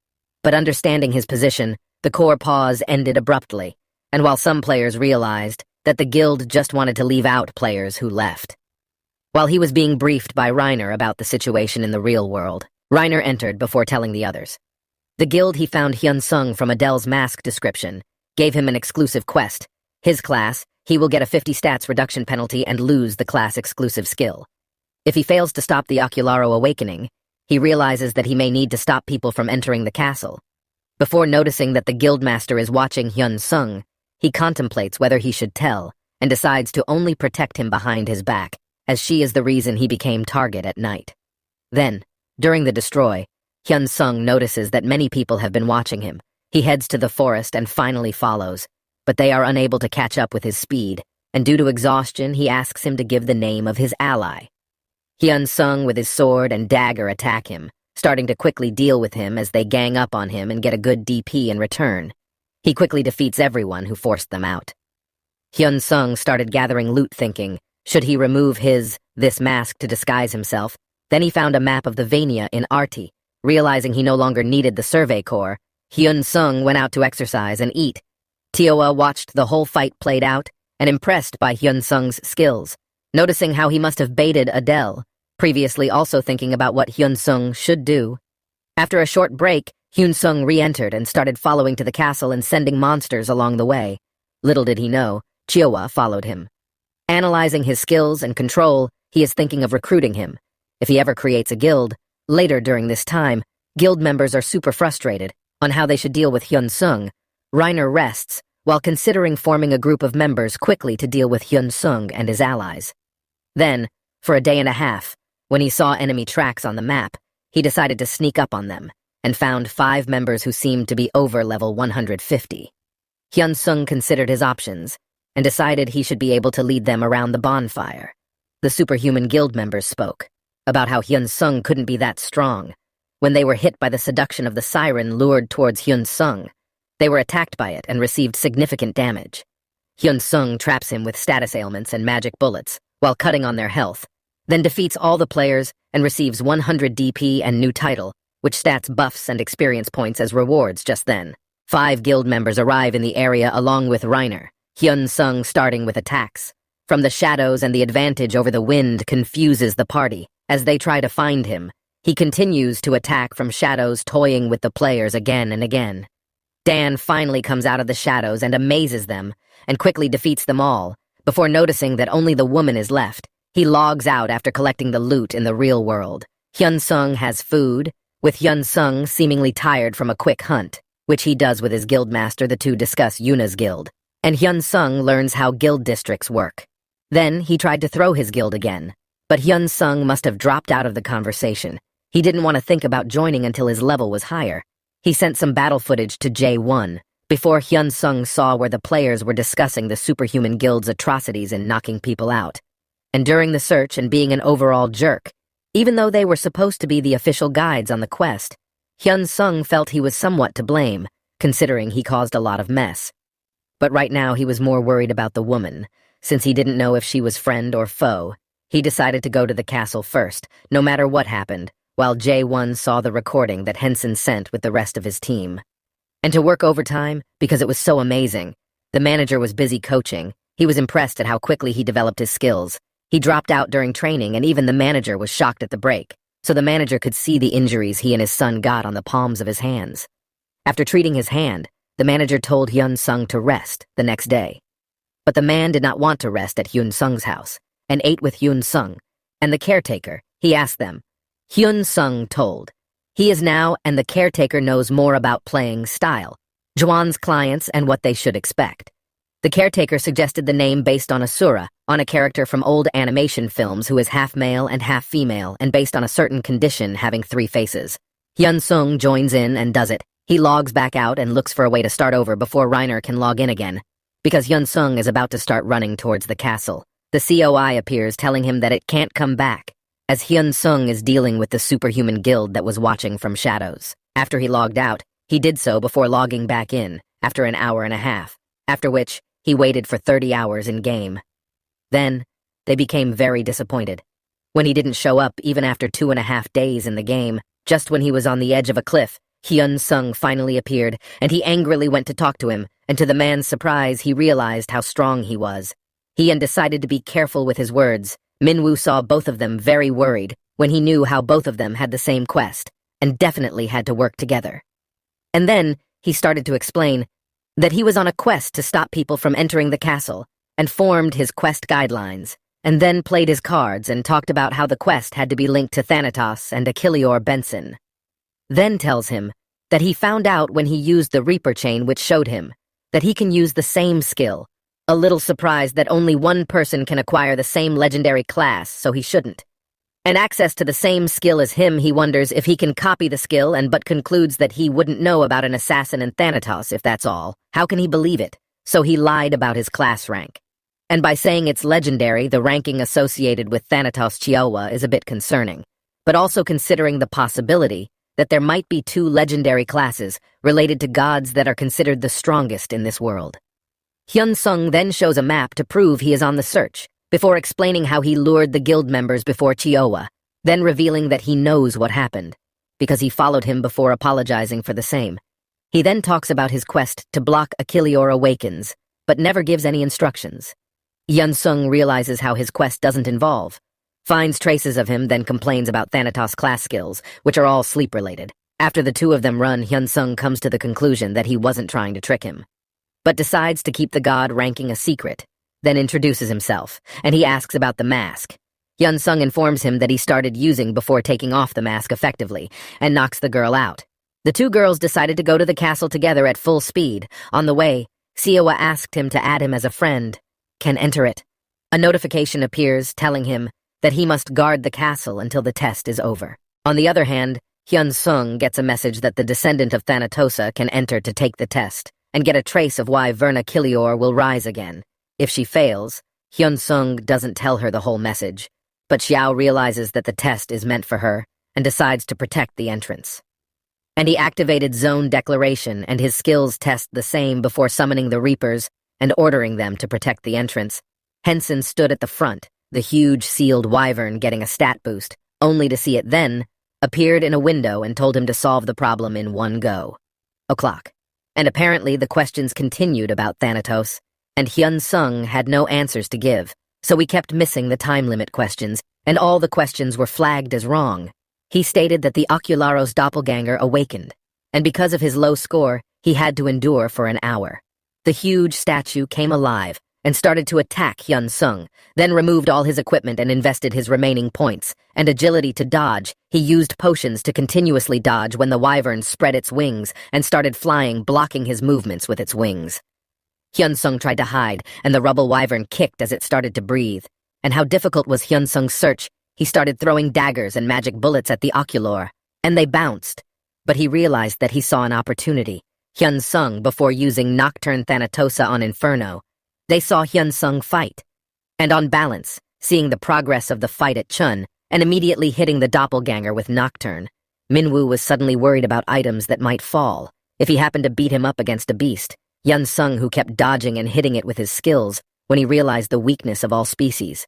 Speaker 1: but understanding his position, the Corps pause ended abruptly, and while some players realized that the guild just wanted to leave out players who left. While he was being briefed by Reiner about the situation in the real world, Reiner entered before telling the others. The guild he found Hyun-sung from Adele's mask description gave him an exclusive quest. His class, he will get a 50 stats reduction penalty and lose the class exclusive skill. If he fails to stop the Ocularo awakening, he realizes that he may need to stop people from entering the castle. Before noticing that the guildmaster is watching Hyun-sung, he contemplates whether he should tell, and decides to only protect him behind his back, as she is the reason he became target at night. Then, during the destroy, Hyun-sung notices that many people have been watching him. He heads to the forest and finally follows, but they are unable to catch up with his speed, and due to exhaustion, he asks him to give the name of his ally. Hyun-sung with his sword and dagger attack him, starting to quickly deal with him as they gang up on him and get a good DP in return. He quickly defeats everyone who forced them out. Hyun-sung started gathering loot thinking, should he remove this mask to disguise himself? Then he found a map of the Vania in Arti. Realizing he no longer needed the Survey Corps, Hyun-sung went out to exercise and eat. Tioa watched the whole fight played out and impressed by Hyun-sung's skills, noticing how he must have baited Adele, previously also thinking about what Hyun-sung should do. After a short break, Hyun-sung re-entered and started following to the castle and sending monsters along the way. Little did he know, Chiowa followed him. Analyzing his skills and control, he is thinking of recruiting him. If he ever creates a guild, later during this time, guild members are super frustrated on how they should deal with Hyun-sung. Reiner rests, while considering forming a group of members quickly to deal with Hyun-sung and his allies. Then, for a day and a half, when he saw enemy tracks on the map, he decided to sneak up on them, and found 5 members who seemed to be over level 150. Hyun-sung considered his options, and decided he should be able to lead them around the bonfire. The superhuman guild members spoke about how Hyun-sung couldn't be that strong. When they were hit by the seduction of the siren lured towards Hyun-sung, they were attacked by it and received significant damage. Hyun-sung traps him with status ailments and magic bullets, while cutting on their health, then defeats all the players and receives 100 DP and new title, which stats buffs and experience points as rewards just then. 5 guild members arrive in the area along with Reiner, Hyun-sung starting with attacks. From the shadows and the advantage over the wind confuses the party. As they try to find him, he continues to attack from shadows, toying with the players again and again. Dan finally comes out of the shadows and amazes them, and quickly defeats them all. Before noticing that only the woman is left, he logs out after collecting the loot in the real world. Hyun-sung has food, with Hyun-sung seemingly tired from a quick hunt, which he does with his guildmaster. The two discuss Yuna's guild, and Hyun-sung learns how guild districts work. Then he tried to throw his guild again, but Hyun-sung must have dropped out of the conversation. He didn't want to think about joining until his level was higher. He sent some battle footage to J1, before Hyun-sung saw where the players were discussing the superhuman guild's atrocities in knocking people out. And during the search and being an overall jerk, even though they were supposed to be the official guides on the quest, Hyun-sung felt he was somewhat to blame, considering he caused a lot of mess. But right now he was more worried about the woman, since he didn't know if she was friend or foe. He decided to go to the castle first, no matter what happened, while J1 saw the recording that Henson sent with the rest of his team. And to work overtime, because it was so amazing. The manager was busy coaching. He was impressed at how quickly he developed his skills. He dropped out during training, and even the manager was shocked at the break, so the manager could see the injuries he and his son got on the palms of his hands. After treating his hand, the manager told Hyun-sung to rest the next day. But the man did not want to rest at Hyun-sung's house, and ate with Hyun-sung, and the caretaker. He asked them. Hyun-sung told. He is now, and the caretaker knows more about playing style, Juan's clients, and what they should expect. The caretaker suggested the name based on Asura, on a character from old animation films who is half male and half female, and based on a certain condition having 3 faces. Hyun-sung joins in and does it. He logs back out and looks for a way to start over before Reiner can log in again, because Hyun-sung is about to start running towards the castle. The COI appears, telling him that it can't come back, as Hyun-sung is dealing with the superhuman guild that was watching from shadows. After he logged out, he did so before logging back in, after an hour and a half, after which he waited for 30 hours in-game. Then, they became very disappointed. When he didn't show up even after 2.5 days in the game, just when he was on the edge of a cliff, Hyun-sung finally appeared, and he angrily went to talk to him, and to the man's surprise, he realized how strong he was. He decided to be careful with his words. Minwoo saw both of them very worried when he knew how both of them had the same quest, and definitely had to work together. And then, he started to explain that he was on a quest to stop people from entering the castle, and formed his quest guidelines, and then played his cards and talked about how the quest had to be linked to Thanatos and Achilleor Benson. Then tells him that he found out when he used the Reaper chain, which showed him that he can use the same skill. A little surprised that only one person can acquire the same legendary class, so he shouldn't. And access to the same skill as him, he wonders if he can copy the skill, but concludes that he wouldn't know about an assassin in Thanatos if that's all. How can he believe it? So he lied about his class rank. And by saying it's legendary, the ranking associated with Thanatos Chiowa is a bit concerning, but also considering the possibility that there might be 2 legendary classes related to gods that are considered the strongest in this world. Hyun-sung then shows a map to prove he is on the search, before explaining how he lured the guild members before Chiowa, then revealing that he knows what happened, because he followed him before apologizing for the same. He then talks about his quest to block Achilleor Awakens, but never gives any instructions. Hyun-sung realizes how his quest doesn't involve, finds traces of him, then complains about Thanatos' class skills, which are all sleep-related. After the two of them run, Hyun-sung comes to the conclusion that he wasn't trying to trick him, but decides to keep the god ranking a secret, then introduces himself, and he asks about the mask. Hyun-sung informs him that he started using before taking off the mask effectively, and knocks the girl out. The two girls decided to go to the castle together at full speed. On the way, Seowa asked him to add him as a friend. Can enter it. A notification appears telling him that he must guard the castle until the test is over. On the other hand, Hyun-sung gets a message that the descendant of Thanatosa can enter to take the test, and get a trace of why Verna Kilior will rise again. If she fails, Hyun-sung doesn't tell her the whole message, but Xiao realizes that the test is meant for her, and decides to protect the entrance. And he activated Zone Declaration, and his skills test the same before summoning the Reapers and ordering them to protect the entrance. Henson stood at the front, the huge sealed wyvern getting a stat boost, only to see it then appeared in a window and told him to solve the problem in one go. O'clock. And apparently the questions continued about Thanatos, and Hyun-sung had no answers to give, so he kept missing the time limit questions, and all the questions were flagged as wrong. He stated that the Ocularos doppelganger awakened, and because of his low score, he had to endure for an hour. The huge statue came alive and started to attack Hyun-sung, then removed all his equipment and invested his remaining points, and agility to dodge. He used potions to continuously dodge when the wyvern spread its wings and started flying, blocking his movements with its wings. Hyun-sung tried to hide, and the rubble wyvern kicked as it started to breathe. And how difficult was Hyun-sung's search? He started throwing daggers and magic bullets at the Oculor, and they bounced. But he realized that he saw an opportunity. Hyun-sung, before using Nocturne Thanatosa on Inferno, they saw Hyun-sung fight. And on balance, seeing the progress of the fight at Chun, and immediately hitting the doppelganger with Nocturne, Minwoo was suddenly worried about items that might fall if he happened to beat him up against a beast. Hyun-sung, who kept dodging and hitting it with his skills, when he realized the weakness of all species.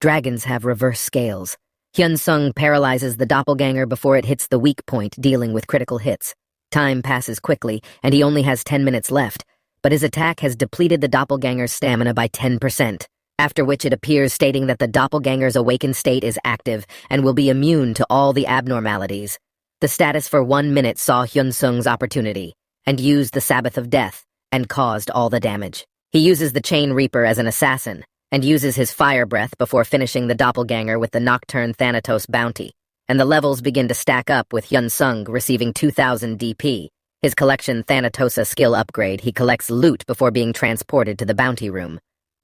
Speaker 1: Dragons have reverse scales. Hyun-sung paralyzes the doppelganger before it hits the weak point, dealing with critical hits. Time passes quickly, and he only has 10 minutes left, but his attack has depleted the doppelganger's stamina by 10%, after which it appears stating that the doppelganger's awakened state is active and will be immune to all the abnormalities. The status for 1 minute saw Hyun-sung's opportunity, and used the Sabbath of Death, and caused all the damage. He uses the Chain Reaper as an assassin, and uses his fire breath before finishing the doppelganger with the Nocturne Thanatos bounty, and the levels begin to stack up with Hyun-sung receiving 2,000 DP. His collection Thanatosa skill upgrade, he collects loot before being transported to the bounty room.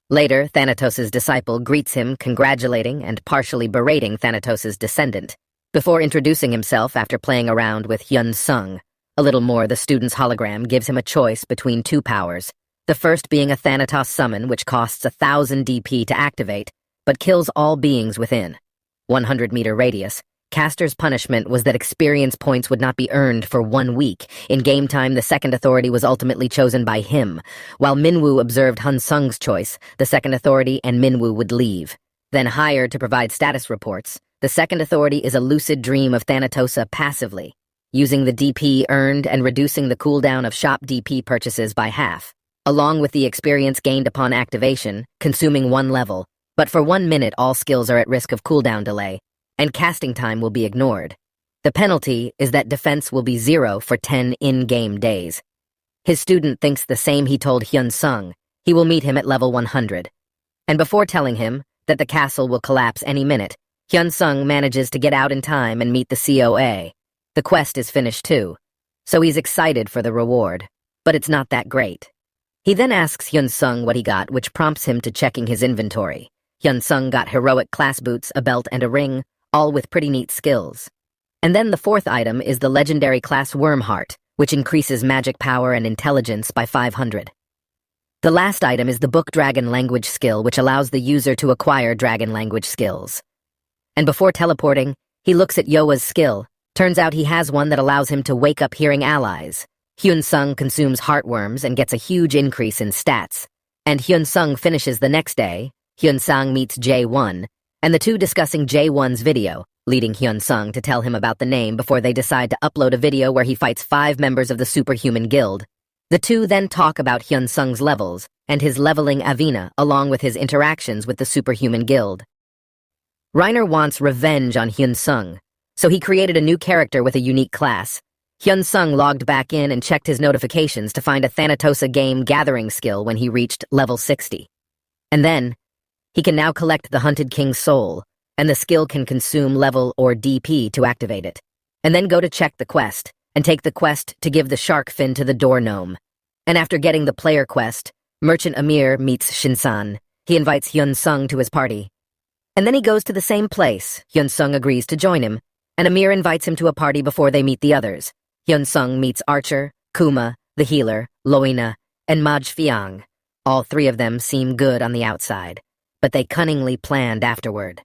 Speaker 1: Later, Thanatos' disciple greets him, congratulating and partially berating Thanatos' descendant, before introducing himself after playing around with Hyun-sung. A little more, the student's hologram gives him a choice between two powers, the first being a Thanatos summon, which costs 1,000 DP to activate, but kills all beings within 100-meter radius. Caster's punishment was that experience points would not be earned for 1 week. In game time, the second authority was ultimately chosen by him. While Minwoo observed Hyun-sung's choice, the second authority and Minwoo would leave. Then hired to provide status reports, the second authority is a lucid dream of Thanatosa passively, using the DP earned and reducing the cooldown of shop DP purchases by half, along with the experience gained upon activation, consuming 1 level, but for 1 minute all skills are at risk of cooldown delay, and casting time will be ignored. The penalty is that defense will be 0 for 10 in-game days. His student thinks the same he told Hyun-sung. He will meet him at level 100. And before telling him that the castle will collapse any minute, Hyun-sung manages to get out in time and meet the COA. The quest is finished too, so he's excited for the reward, but it's not that great. He then asks Hyun-sung what he got, which prompts him to checking his inventory. Hyun-sung got heroic class boots, a belt, and a ring, all with pretty neat skills. And then the fourth item is the legendary class Wormheart, which increases magic power and intelligence by 500. The last item is the Book Dragon language skill, which allows the user to acquire dragon language skills. And before teleporting, he looks at Yoa's skill. Turns out he has one that allows him to wake up hearing allies. Hyun-sung consumes heartworms and gets a huge increase in stats. And Hyun-sung finishes the next day. Hyun-sung meets J1, and the two discussing J1's video, leading Hyun-sung to tell him about the name before they decide to upload a video where he fights 5 members of the Superhuman Guild. The two then talk about Hyun Sung's levels and his leveling Avina along with his interactions with the superhuman guild. Reiner wants revenge on Hyun Sung, so he created a new character with a unique class. Hyun Sung logged back in and checked his notifications to find a Thanatosa game gathering skill when he reached level 60. And then, he can now collect the Hunted King's soul, and the skill can consume level or DP to activate it. And then go to check the quest, and take the quest to give the shark fin to the door gnome. And after getting the player quest, Merchant Amir meets Shinsan. He invites Hyun Sung to his party. And then he goes to the same place. Hyun Sung agrees to join him, and Amir invites him to a party before they meet the others. Hyun Sung meets Archer, Kuma, the healer, Loina, and Maj Fiang. All three of them seem good on the outside, but they cunningly planned afterward.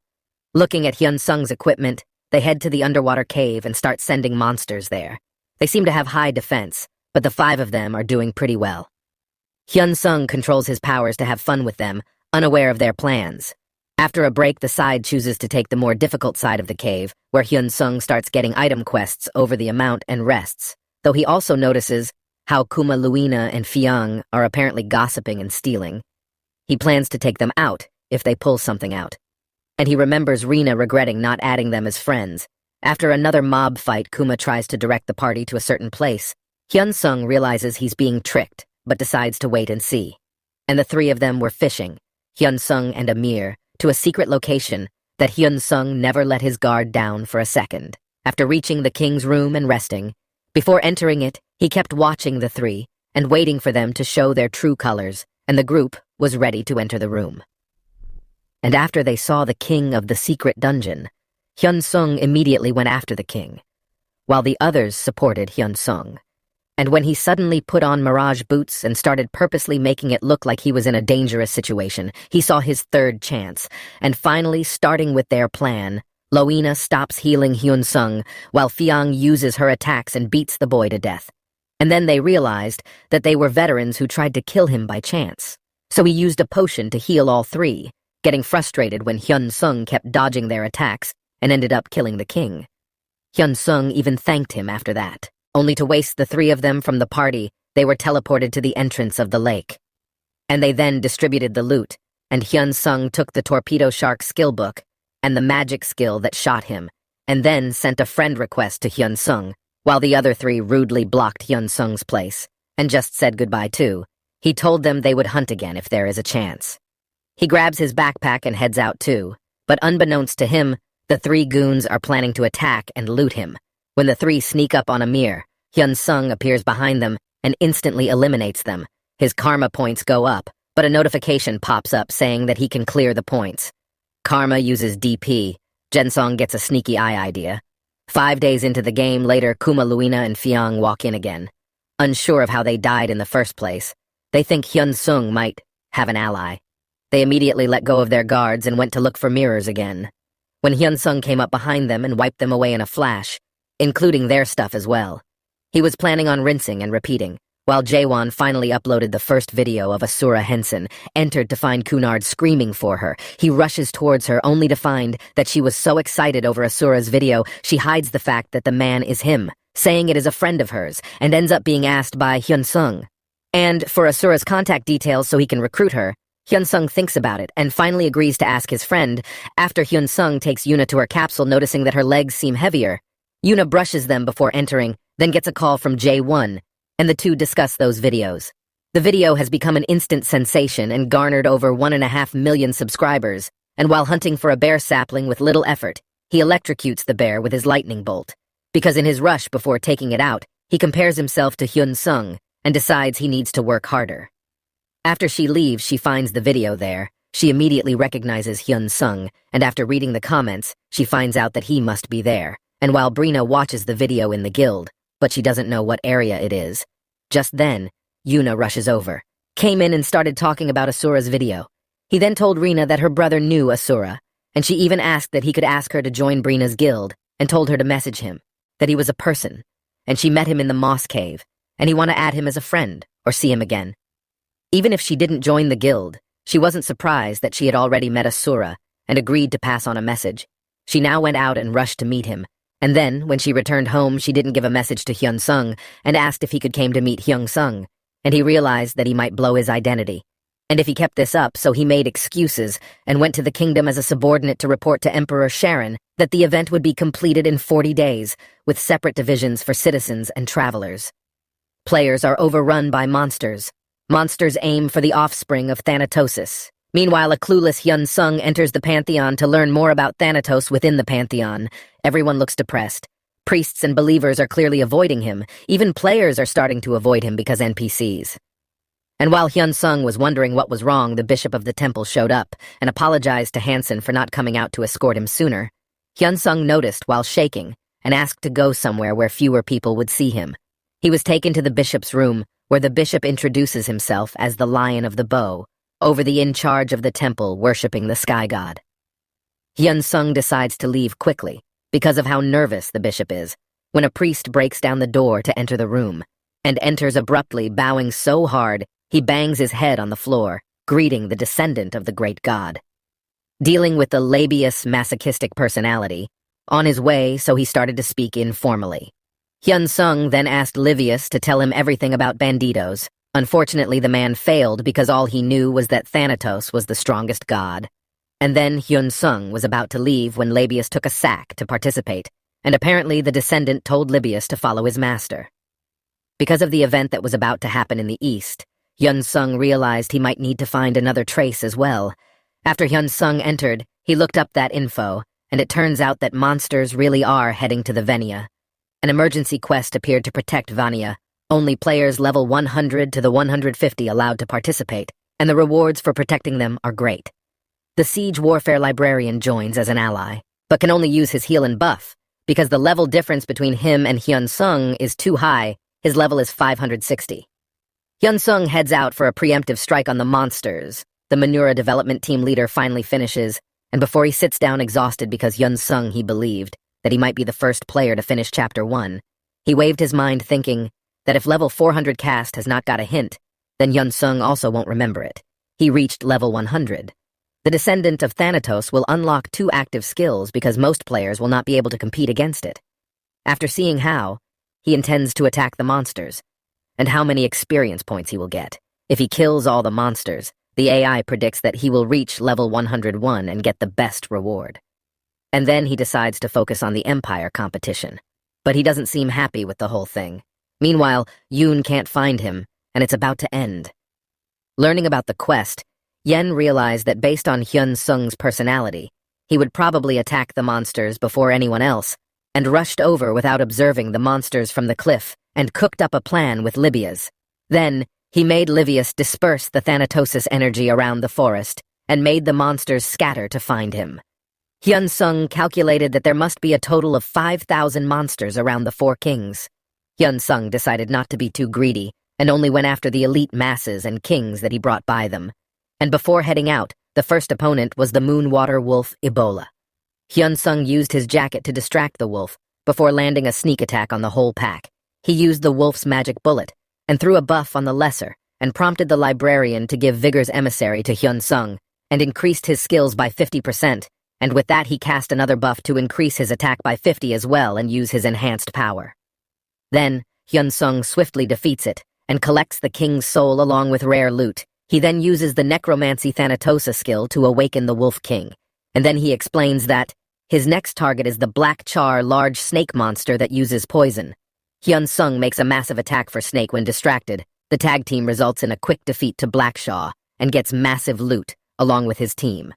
Speaker 1: Looking at Hyun Sung's equipment, they head to the underwater cave and start sending monsters there. They seem to have high defense, but the five of them are doing pretty well. Hyun Sung controls his powers to have fun with them, unaware of their plans. After a break, the side chooses to take the more difficult side of the cave, where Hyun Sung starts getting item quests over the amount and rests, though he also notices how Kuma, Luina, and Fiang are apparently gossiping and stealing. He plans to take them out if they pull something out. And he remembers Rina regretting not adding them as friends. After another mob fight, Kuma tries to direct the party to a certain place. Hyun Sung realizes he's being tricked, but decides to wait and see. And the three of them were fishing, Hyun Sung and Amir, to a secret location that Hyun Sung never let his guard down for a second. After reaching the king's room and resting, before entering it, he kept watching the three and waiting for them to show their true colors, and the group was ready to enter the room. And after they saw the king of the secret dungeon, Hyun Sung immediately went after the king, while the others supported Hyun Sung. And when he suddenly put on Mirage boots and started purposely making it look like he was in a dangerous situation, he saw his third chance. And finally, starting with their plan, Loina stops healing Hyun Sung, while Fiang uses her attacks and beats the boy to death. And then they realized that they were veterans who tried to kill him by chance. So he used a potion to heal all three, getting frustrated when Hyun Sung kept dodging their attacks and ended up killing the king. Hyun Sung even thanked him after that. Only to waste the three of them from the party, they were teleported to the entrance of the lake. And they then distributed the loot, and Hyun Sung took the torpedo shark skill book and the magic skill that shot him, and then sent a friend request to Hyun Sung, while the other three rudely blocked Hyun Sung's place, and just said goodbye too. He told them they would hunt again if there is a chance. He grabs his backpack and heads out too, but unbeknownst to him, the three goons are planning to attack and loot him. When the three sneak up on Amir, Hyun Sung appears behind them and instantly eliminates them. His karma points go up, but a notification pops up saying that he can clear the points. Karma uses DP. Jensong gets a sneaky eye idea. 5 days into the game later, Kuma, Luina, and Fiang walk in again. Unsure of how they died in the first place, they think Hyun Sung might have an ally. They immediately let go of their guards and went to look for mirrors again. When Hyun Sung came up behind them and wiped them away in a flash, including their stuff as well. He was planning on rinsing and repeating, while Jaewon finally uploaded the first video of Asura Henson, entered to find Cunard screaming for her. He rushes towards her only to find that she was so excited over Asura's video, she hides the fact that the man is him, saying it is a friend of hers, and ends up being asked by Hyun Sung. And for Asura's contact details so he can recruit her, Hyun Sung thinks about it and finally agrees to ask his friend after Hyun Sung takes Yuna to her capsule, noticing that her legs seem heavier. Yuna brushes them before entering, then gets a call from J1, and the two discuss those videos. The video has become an instant sensation and garnered over 1.5 million subscribers, and while hunting for a bear sapling with little effort, he electrocutes the bear with his lightning bolt. Because in his rush before taking it out, he compares himself to Hyun Sung and decides he needs to work harder. After she leaves, she finds the video there. She immediately recognizes Hyun Sung, and after reading the comments, she finds out that he must be there. And while Brina watches the video in the guild, but she doesn't know what area it is. Just then, Yuna rushes over, came in and started talking about Asura's video. He then told Rina that her brother knew Asura, and she even asked that he could ask her to join Brina's guild, and told her to message him, that he was a person, and she met him in the moss cave, and he wanted to add him as a friend, or see him again. Even if she didn't join the guild, she wasn't surprised that she had already met Asura, and agreed to pass on a message. She now went out and rushed to meet him, and then, when she returned home, she didn't give a message to Hyun Sung and asked if he could came to meet Hyun Sung. and he realized that he might blow his identity. And if he kept this up, so he made excuses and went to the kingdom as a subordinate to report to Emperor Sharon that the event would be completed in 40 days, with separate divisions for citizens and travelers. Players are overrun by monsters. Monsters aim for the offspring of Thanatosis. Meanwhile, a clueless Hyun Sung enters the Pantheon to learn more about Thanatos within the Pantheon. Everyone looks depressed. Priests and believers are clearly avoiding him. Even players are starting to avoid him because NPCs. And while Hyun Sung was wondering what was wrong, the bishop of the temple showed up and apologized to Hansen for not coming out to escort him sooner. Hyun Sung noticed while shaking and asked to go somewhere where fewer people would see him. He was taken to the bishop's room, where the bishop introduces himself as the Lion of the Bow, over the in charge of the temple worshipping the sky god. Hyun Sung decides to leave quickly because of how nervous the bishop is, when a priest breaks down the door to enter the room, and enters abruptly, bowing so hard he bangs his head on the floor, greeting the descendant of the great god. Dealing with the labious, masochistic personality, on his way, so he started to speak informally. Hyun Sung then asked Livius to tell him everything about banditos. Unfortunately, the man failed because all he knew was that Thanatos was the strongest god. And then Hyun Sung was about to leave when Labius took a sack to participate, and apparently the descendant told Libius to follow his master. Because of the event that was about to happen in the east, Hyun Sung realized he might need to find another trace as well. After Hyun Sung entered, he looked up that info, and it turns out that monsters really are heading to the Venia. An emergency quest appeared to protect Vania. Only players level 100 to the 150 allowed to participate, and the rewards for protecting them are great. The Siege Warfare Librarian joins as an ally, but can only use his heal and buff, because the level difference between him and Hyun Sung is too high. His level is 560. Hyun Sung heads out for a preemptive strike on the monsters. The Manura development team leader finally finishes, and before he sits down exhausted because Hyun Sung he believed that he might be the first player to finish Chapter 1, he waved his mind thinking that if level 400 cast has not got a hint, then Hyun Sung also won't remember it. He reached level 100. The descendant of Thanatos will unlock 2 active skills because most players will not be able to compete against it. After seeing how, he intends to attack the monsters, and how many experience points he will get. If he kills all the monsters, the AI predicts that he will reach level 101 and get the best reward. And then he decides to focus on the Empire competition. But he doesn't seem happy with the whole thing. Meanwhile, Yoon can't find him, and it's about to end. Learning about the quest, Yen realized that based on Hyun Sung's personality, he would probably attack the monsters before anyone else, and rushed over without observing the monsters from the cliff, and cooked up a plan with Libius. Then, he made Livius disperse the Thanatosis energy around the forest, and made the monsters scatter to find him. Hyun Sung calculated that there must be a total of 5,000 monsters around the 4 kings. Hyun Sung decided not to be too greedy, and only went after the elite masses and kings that he brought by them. And before heading out, the first opponent was the Moonwater wolf Ebola. Hyun Sung used his jacket to distract the wolf, before landing a sneak attack on the whole pack. He used the wolf's magic bullet, and threw a buff on the lesser, and prompted the librarian to give Vigor's emissary to Hyun Sung, and increased his skills by 50%, and with that he cast another buff to increase his attack by 50 as well and use his enhanced power. Then, Hyun Sung swiftly defeats it, and collects the king's soul along with rare loot. He then uses the Necromancy Thanatosa skill to awaken the Wolf King, and then he explains that his next target is the Black Char large snake monster that uses poison. Hyun Sung makes a massive attack for Snake when distracted. The tag team results in a quick defeat to Blackshaw, and gets massive loot, along with his team.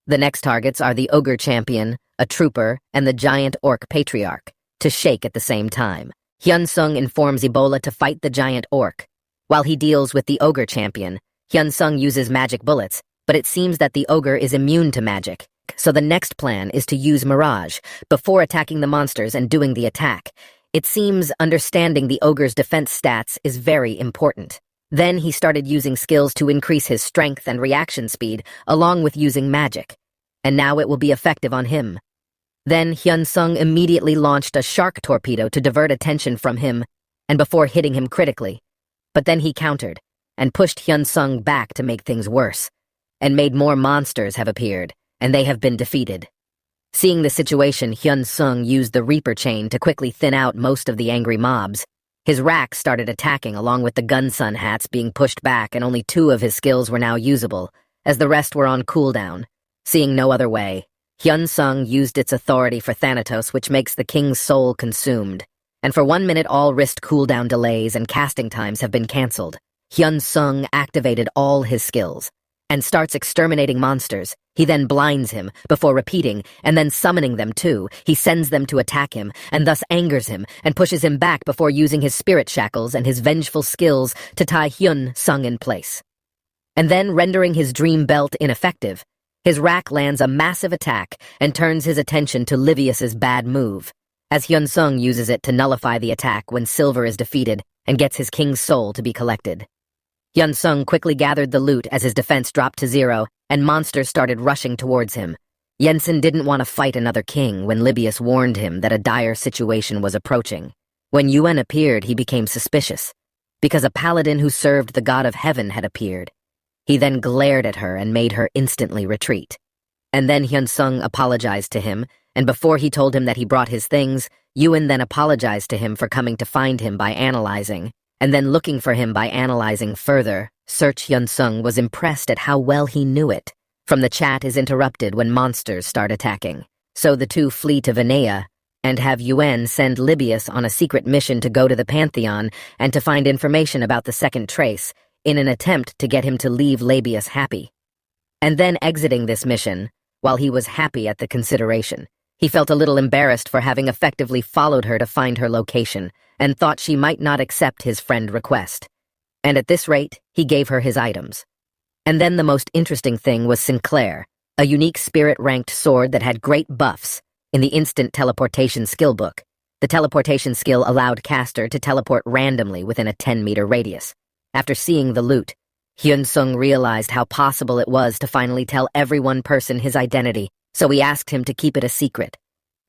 Speaker 1: The next targets are the Ogre Champion, a Trooper, and the Giant Orc Patriarch, to shake at the same time. Hyun Sung informs Ebola to fight the Giant Orc. While he deals with the Ogre Champion, Hyun Sung uses magic bullets, but it seems that the Ogre is immune to magic, so the next plan is to use Mirage, before attacking the monsters and doing the attack. It seems understanding the Ogre's defense stats is very important. Then he started using skills to increase his strength and reaction speed, along with using magic. And now it will be effective on him. Then Hyun Sung immediately launched a shark torpedo to divert attention from him, and before hitting him critically. But then he countered, and pushed Hyun Sung back to make things worse, and made more monsters have appeared, and they have been defeated. Seeing the situation, Hyun Sung used the Reaper Chain to quickly thin out most of the angry mobs. His rack started attacking along with the Gunsun hats being pushed back, and only 2 of his skills were now usable, as the rest were on cooldown. Seeing no other way, Hyun-sung used its authority for Thanatos, which makes the king's soul consumed. And for 1 minute, all wrist cooldown delays and casting times have been cancelled. Hyun-sung activated all his skills and starts exterminating monsters. He then blinds him before repeating and then summoning them too. He sends them to attack him and thus angers him and pushes him back before using his spirit shackles and his vengeful skills to tie Hyun-sung in place. And then, rendering his dream belt ineffective, his rack lands a massive attack and turns his attention to Livius's bad move, as Hyun-sung uses it to nullify the attack when Silver is defeated and gets his king's soul to be collected. Hyun-sung quickly gathered the loot as his defense dropped to 0, and monsters started rushing towards him. Jensen didn't want to fight another king when Livius warned him that a dire situation was approaching. When Yuen appeared, he became suspicious, because a paladin who served the god of heaven had appeared. He then glared at her and made her instantly retreat. And then Hyun-sung apologized to him, and before he told him that he brought his things, Yuen then apologized to him for coming to find him by analyzing, and then looking for him by analyzing further. Search Hyun-sung was impressed at how well he knew it. From the chat is interrupted when monsters start attacking. So the 2 flee to Vinaya and have Yuen send Libius on a secret mission to go to the Pantheon and to find information about the second trace in an attempt to get him to leave Labius happy. And then exiting this mission, while he was happy at the consideration, he felt a little embarrassed for having effectively followed her to find her location and thought she might not accept his friend request. And at this rate, he gave her his items. And then the most interesting thing was Sinclair, a unique spirit-ranked sword that had great buffs in the instant teleportation skill book. The teleportation skill allowed caster to teleport randomly within a 10-meter radius. After seeing the loot, Hyun-sung realized how possible it was to finally tell every one person his identity, so he asked him to keep it a secret.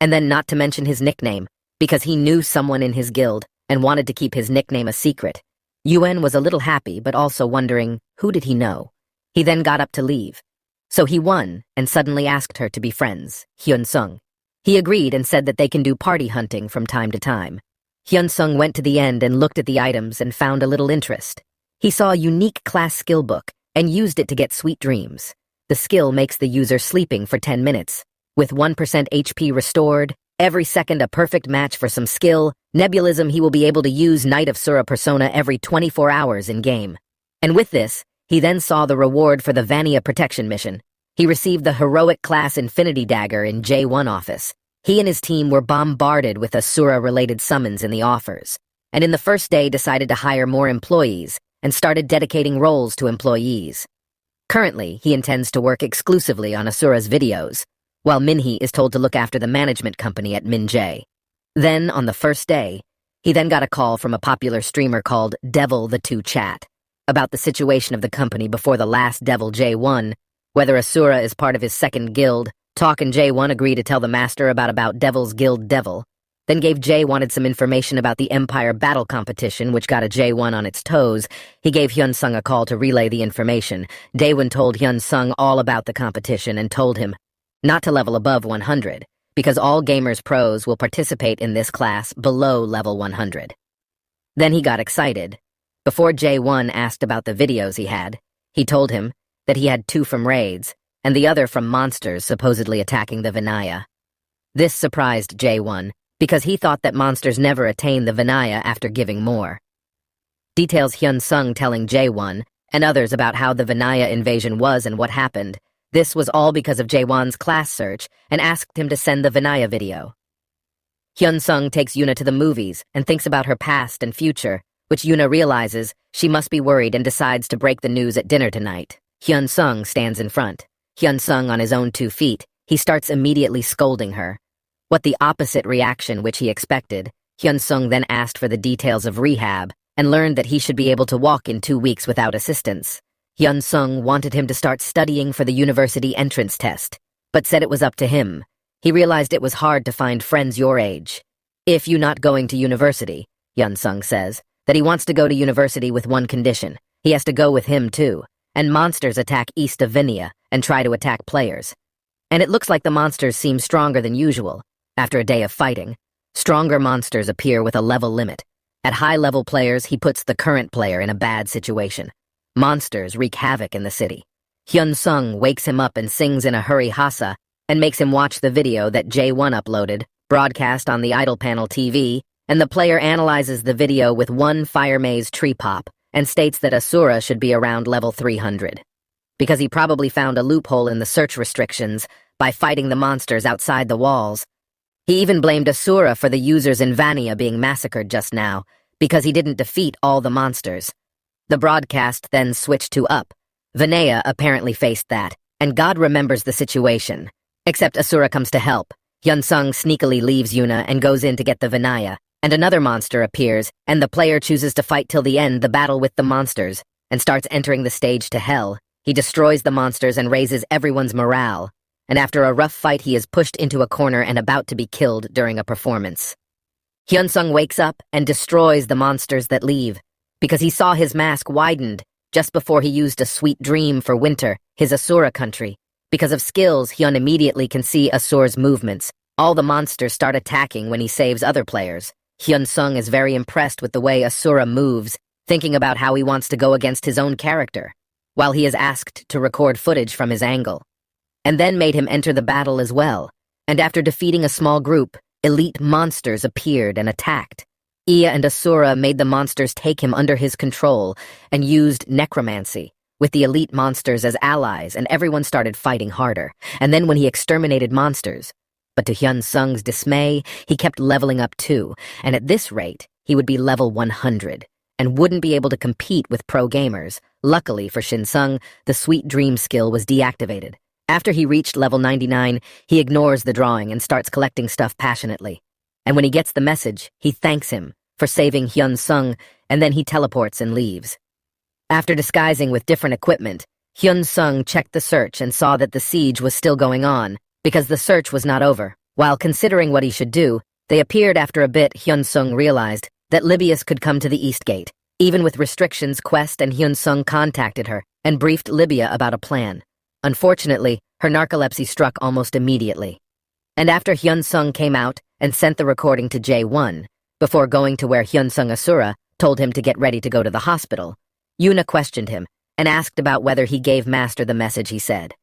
Speaker 1: And then not to mention his nickname, because he knew someone in his guild and wanted to keep his nickname a secret. Yuen was a little happy, but also wondering, who did he know? He then got up to leave. So he won and suddenly asked her to be friends, Hyun-sung. He agreed and said that they can do party hunting from time to time. Hyun-sung went to the end and looked at the items and found a little interest. He saw a unique class skill book and used it to get sweet dreams. The skill makes the user sleeping for 10 minutes. With 1% HP restored, every second a perfect match for some skill, nebulism he will be able to use Knight of Sura persona every 24 hours in-game. And with this, he then saw the reward for the Vania protection mission. He received the heroic class Infinity Dagger in J1 office. He and his team were bombarded with Asura-related summons in the offers, and in the first day decided to hire more employees and started dedicating roles to employees. Currently, he intends to work exclusively on Asura's videos, while Minhee is told to look after the management company at Minjae. Then, on the first day, he then got a call from a popular streamer called Devil the 2 Chat about the situation of the company before the last Devil J1, whether Asura is part of his second guild. Talk and J1 agree to tell the master about Devil's Guild Devil, then gave J wanted some information about the Empire Battle Competition, which got a J1 on its toes. He gave Hyun-sung a call to relay the information. Daewon told Hyun-sung all about the competition and told him not to level above 100, because all gamers pros will participate in this class below level 100. Then he got excited. Before J1 asked about the videos he told him that he had 2 from raids, and the other from monsters supposedly attacking the Vinaya. This surprised J1, because he thought that monsters never attain the Vinaya after giving more. Details Hyun-sung telling J1 and others about how the Vinaya invasion was and what happened. This was all because of J1's class search and asked him to send the Vinaya video. Hyun-sung takes Yuna to the movies and thinks about her past and future, which Yuna realizes she must be worried and decides to break the news at dinner tonight. Hyun-sung stands in front. Hyun-sung on his own 2 feet, he starts immediately scolding her. What the opposite reaction which he expected, Hyun-sung then asked for the details of rehab and learned that he should be able to walk in 2 weeks without assistance. Hyun-sung wanted him to start studying for the university entrance test, but said it was up to him. He realized it was hard to find friends your age. If you not going to university, Hyun-sung says, that he wants to go to university with one condition. He has to go with him too, and monsters attack east of Vinia and try to attack players. And it looks like the monsters seem stronger than usual. After a day of fighting, stronger monsters appear with a level limit, At high-level players, he puts the current player in a bad situation. Monsters wreak havoc in the city. Hyun-sung wakes him up and sings in a hurry hasa and makes him watch the video that J1 uploaded, broadcast on the idle panel TV, and the player analyzes the video with one fire maze tree pop and states that Asura should be around level 300. Because he probably found a loophole in the search restrictions by fighting the monsters outside the walls. He even blamed Asura for the users in Vania being massacred just now, because he didn't defeat all the monsters. The broadcast then switched to up. Vanea apparently faced that, and God remembers the situation. Except Asura comes to help. Hyun-sung sneakily leaves Yuna and goes in to get the Vinaya, and another monster appears, and the player chooses to fight till the end the battle with the monsters, and starts entering the stage to hell. He destroys the monsters and raises everyone's morale, and after a rough fight he is pushed into a corner and about to be killed during a performance. Hyun-sung wakes up and destroys the monsters that leave, because he saw his mask widened just before he used a sweet dream for winter, his Asura country. Because of skills, Hyun immediately can see Asura's movements. All the monsters start attacking when he saves other players. Hyun-sung is very impressed with the way Asura moves, thinking about how he wants to go against his own character, while he is asked to record footage from his angle. And then made him enter the battle as well, and after defeating a small group, elite monsters appeared and attacked. Iya and Asura made the monsters take him under his control and used necromancy, with the elite monsters as allies, and everyone started fighting harder. And then when he exterminated monsters, but to Hyun-sung's dismay, he kept leveling up too, and at this rate, he would be level 100, and wouldn't be able to compete with pro gamers. Luckily for Shin-sung, the sweet dream skill was deactivated. After he reached level 99, he ignores the drawing and starts collecting stuff passionately. And when he gets the message, he thanks him for saving Hyun-sung, and then he teleports and leaves. After disguising with different equipment, Hyun-sung checked the search and saw that the siege was still going on, because the search was not over. While considering what he should do, they appeared after a bit. Hyun-sung realized that Libius could come to the East Gate. Even with restrictions, Quest and Hyun-sung contacted her and briefed Libya about a plan. Unfortunately, her narcolepsy struck almost immediately. And after Hyun-sung came out and sent the recording to J1, before going to where Hyun-sung Asura told him to get ready to go to the hospital, Yuna questioned him and asked about whether he gave Master the message he said.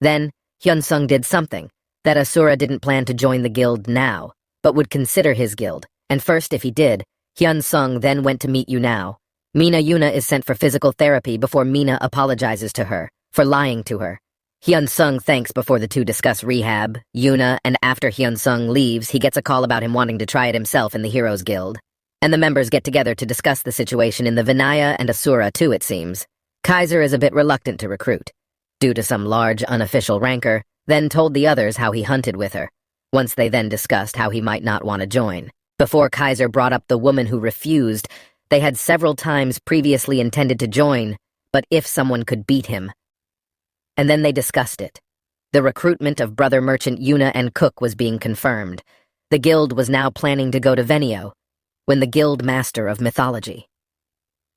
Speaker 1: Then, Hyun-sung did something that Asura didn't plan to join the guild now, but would consider his guild, and first if he did, Hyun-sung then went to meet Yuna. Yuna is sent for physical therapy before Mina apologizes to her for lying to her. Hyun-sung thanks before the two discuss rehab, Yuna, and after Hyun-sung leaves, he gets a call about him wanting to try it himself in the Heroes Guild. And the members get together to discuss the situation in the Vinaya and Asura too, it seems. Kaiser is a bit reluctant to recruit, due to some large unofficial rancor, then told the others how he hunted with her. Once they then discussed how he might not want to join. Before Kaiser brought up the woman who refused, they had several times previously intended to join, but if someone could beat him. And then they discussed it. The recruitment of brother merchant Yuna and Cook was being confirmed. The guild was now planning to go to Venio, when the guild master of mythology.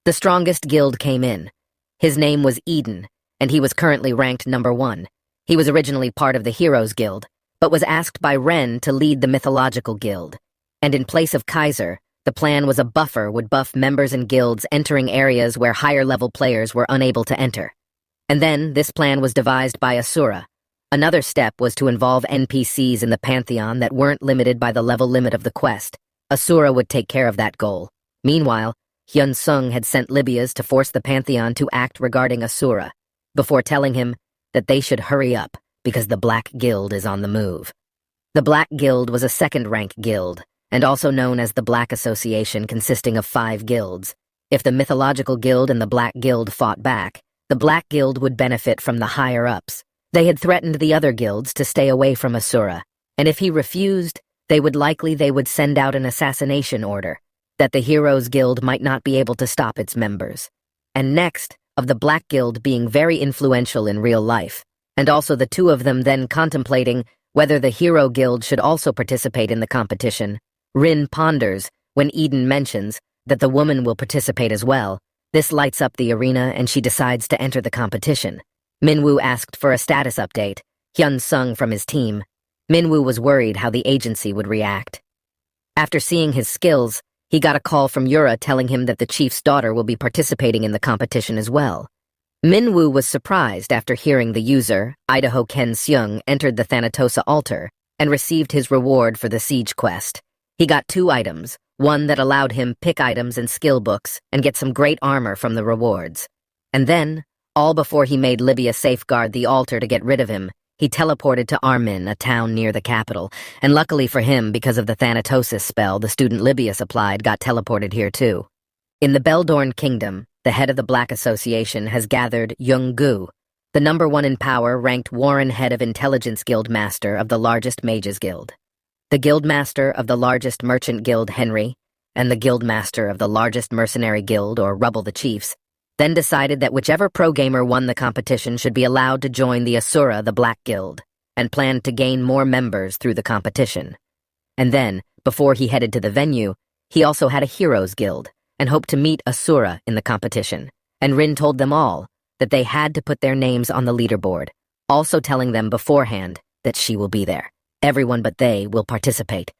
Speaker 1: The strongest guild came in. His name was Eden, and he was currently ranked number 1. He was originally part of the Heroes Guild, but was asked by Ren to lead the mythological guild. And in place of Kaiser, the plan was a buffer would buff members and guilds entering areas where higher-level players were unable to enter. And then, this plan was devised by Asura. Another step was to involve NPCs in the Pantheon that weren't limited by the level limit of the quest. Asura would take care of that goal. Meanwhile, Hyun-sung had sent Libias to force the Pantheon to act regarding Asura, before telling him that they should hurry up, because the Black Guild is on the move. The Black Guild was a second-rank guild, and also known as the Black Association, consisting of 5 guilds. If the Mythological Guild and the Black Guild fought back, the Black Guild would benefit from the higher-ups. They had threatened the other guilds to stay away from Asura, and if he refused, they would send out an assassination order, that the Heroes Guild might not be able to stop its members. And next, of the Black Guild being very influential in real life, and also the two of them then contemplating whether the Hero Guild should also participate in the competition. Rin ponders when Eden mentions that the woman will participate as well. This lights up the arena and she decides to enter the competition. Minwoo asked for a status update, Hyun-sung from his team. Minwoo was worried how the agency would react. After seeing his skills, he got a call from Yura telling him that the chief's daughter will be participating in the competition as well. Minwoo was surprised after hearing the user, Idaho Ken Seung, entered the Thanatosa altar and received his reward for the siege quest. He got 2 items, one that allowed him pick items and skill books and get some great armor from the rewards. And then, all before he made Libya safeguard the altar to get rid of him, he teleported to Armin, a town near the capital, and luckily for him, because of the Thanatosis spell the student Libya supplied, got teleported here too. In the Beldorn Kingdom, the head of the Black Association has gathered Young-gu, the #1 in power, ranked Warren head of Intelligence Guild Master of the largest Mages Guild, the Guild Master of the largest Merchant Guild Henry, and the Guild Master of the largest Mercenary Guild, or Rubble the Chiefs, then decided that whichever pro-gamer won the competition should be allowed to join the Asura, the Black Guild, and planned to gain more members through the competition. And then, before he headed to the venue, he also had a Heroes Guild, and hoped to meet Asura in the competition, and Rin told them all that they had to put their names on the leaderboard, also telling them beforehand that she will be there. Everyone but they will participate.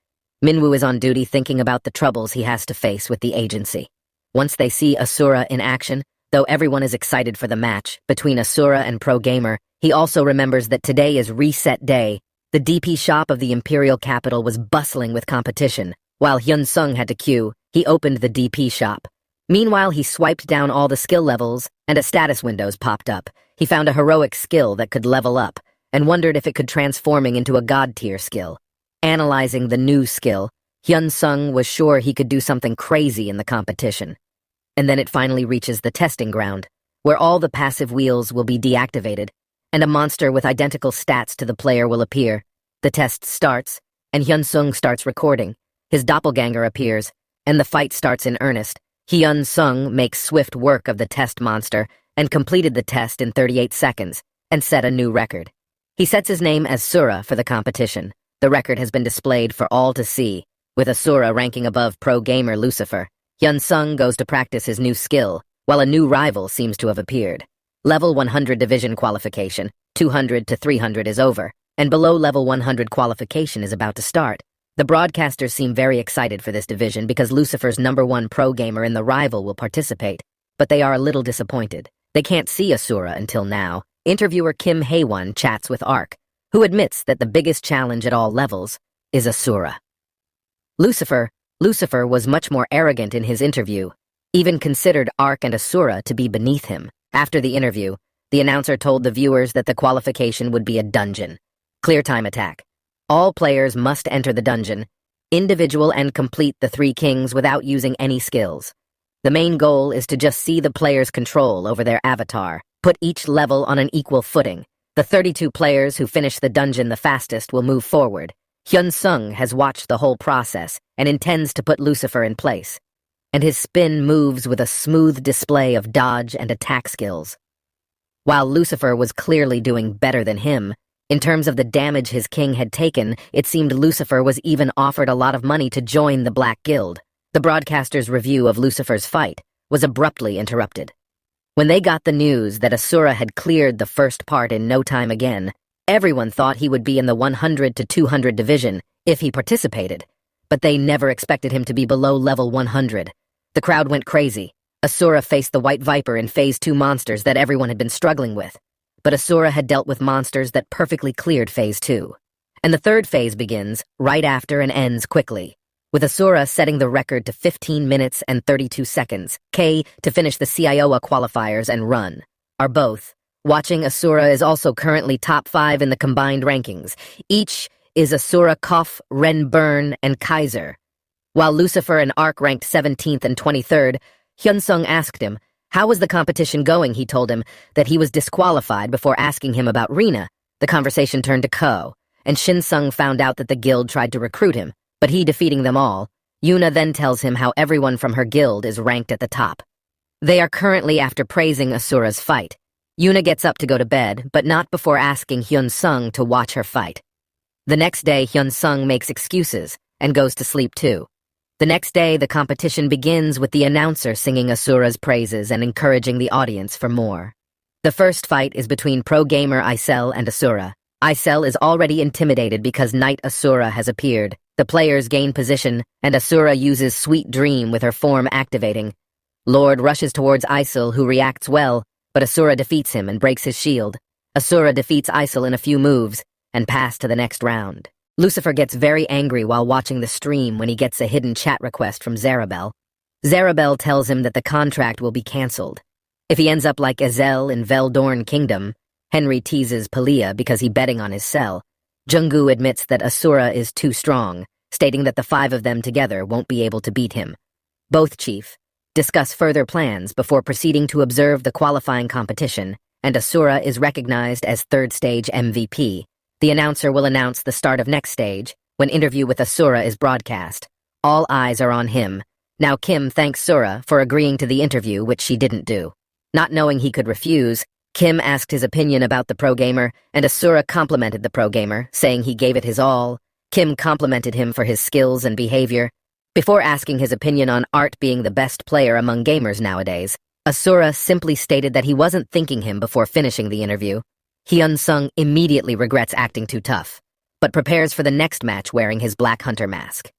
Speaker 1: Minwoo is on duty thinking about the troubles he has to face with the agency. Once they see Asura in action, though everyone is excited for the match between Asura and Pro Gamer, he also remembers that today is reset day. The DP shop of the Imperial Capital was bustling with competition. While Hyun Sung had to queue, he opened the DP shop. Meanwhile, he swiped down all the skill levels, and a status windows popped up. He found a heroic skill that could level up, and wondered if it could transforming into a god-tier skill. Analyzing the new skill, Hyun Sung was sure he could do something crazy in the competition. And then it finally reaches the testing ground, where all the passive wheels will be deactivated, and a monster with identical stats to the player will appear. The test starts, and Hyun Sung starts recording. His doppelganger appears, and the fight starts in earnest. Hyun Sung makes swift work of the test monster, and completed the test in 38 seconds, and set a new record. He sets his name as Sura for the competition. The record has been displayed for all to see, with Asura ranking above pro gamer Lucifer. Hyun Sung goes to practice his new skill, while a new rival seems to have appeared. Level 100 division qualification, 200 to 300 is over, and below level 100 qualification is about to start. The broadcasters seem very excited for this division because Lucifer's #1 pro gamer in the rival will participate, but they are a little disappointed. They can't see Asura until now. Interviewer Kim Haewon chats with Ark, who admits that the biggest challenge at all levels is Asura. Lucifer was much more arrogant in his interview, even considered Ark and Asura to be beneath him. After the interview, the announcer told the viewers that the qualification would be a dungeon. Clear time attack. All players must enter the dungeon, individual and complete the 3 kings without using any skills. The main goal is to just see the player's control over their avatar, put each level on an equal footing. The 32 players who finish the dungeon the fastest will move forward. Hyun Sung has watched the whole process and intends to put Lucifer in place, and his spin moves with a smooth display of dodge and attack skills. While Lucifer was clearly doing better than him, in terms of the damage his king had taken, it seemed Lucifer was even offered a lot of money to join the Black Guild. The broadcaster's review of Lucifer's fight was abruptly interrupted. When they got the news that Asura had cleared the first part in no time again, everyone thought he would be in the 100 to 200 division if he participated, but they never expected him to be below level 100. The crowd went crazy. Asura faced the White Viper in Phase 2 monsters that everyone had been struggling with, but Asura had dealt with monsters that perfectly cleared Phase 2. And the third phase begins right after and ends quickly, with Asura setting the record to 15 minutes and 32 seconds. K to finish the Iowa qualifiers and run are both. Watching Asura is also currently top 5 in the combined rankings. Each is Asura, Koff, Ren Burn, and Kaiser. While Lucifer and Ark ranked 17th and 23rd, Hyun Sung asked him, how was the competition going? He told him that he was disqualified before asking him about Rina. The conversation turned to Ko, and Shin Sung found out that the guild tried to recruit him, but he defeating them all. Yuna then tells him how everyone from her guild is ranked at the top. They are currently after praising Asura's fight. Yuna gets up to go to bed, but not before asking Hyun Sung to watch her fight. The next day, Hyun Sung makes excuses and goes to sleep too. The next day, the competition begins with the announcer singing Asura's praises and encouraging the audience for more. The first fight is between pro gamer Isel and Asura. Isel is already intimidated because Knight Asura has appeared. The players gain position, and Asura uses Sweet Dream with her form activating. Lord rushes towards Isil, who reacts well, but Asura defeats him and breaks his shield. Asura defeats Isil in a few moves, and pass to the next round. Lucifer gets very angry while watching the stream when he gets a hidden chat request from Zarabel. Zarabel tells him that the contract will be cancelled. If he ends up like Ezel in Veldorn Kingdom, Henry teases Palia because he's betting on his cell. Jungu admits that Asura is too strong, stating that the 5 of them together won't be able to beat him. Both chief discuss further plans before proceeding to observe the qualifying competition, and Asura is recognized as 3rd stage MVP. The announcer will announce the start of next stage when interview with Asura is broadcast. All eyes are on him. Now Kim thanks Sura for agreeing to the interview, which she didn't do. Not knowing he could refuse, Kim asked his opinion about the pro gamer, and Asura complimented the pro gamer, saying he gave it his all. Kim complimented him for his skills and behavior. Before asking his opinion on Art being the best player among gamers nowadays, Asura simply stated that he wasn't thinking him before finishing the interview. Hyun-sung immediately regrets acting too tough, but prepares for the next match wearing his Black Hunter mask.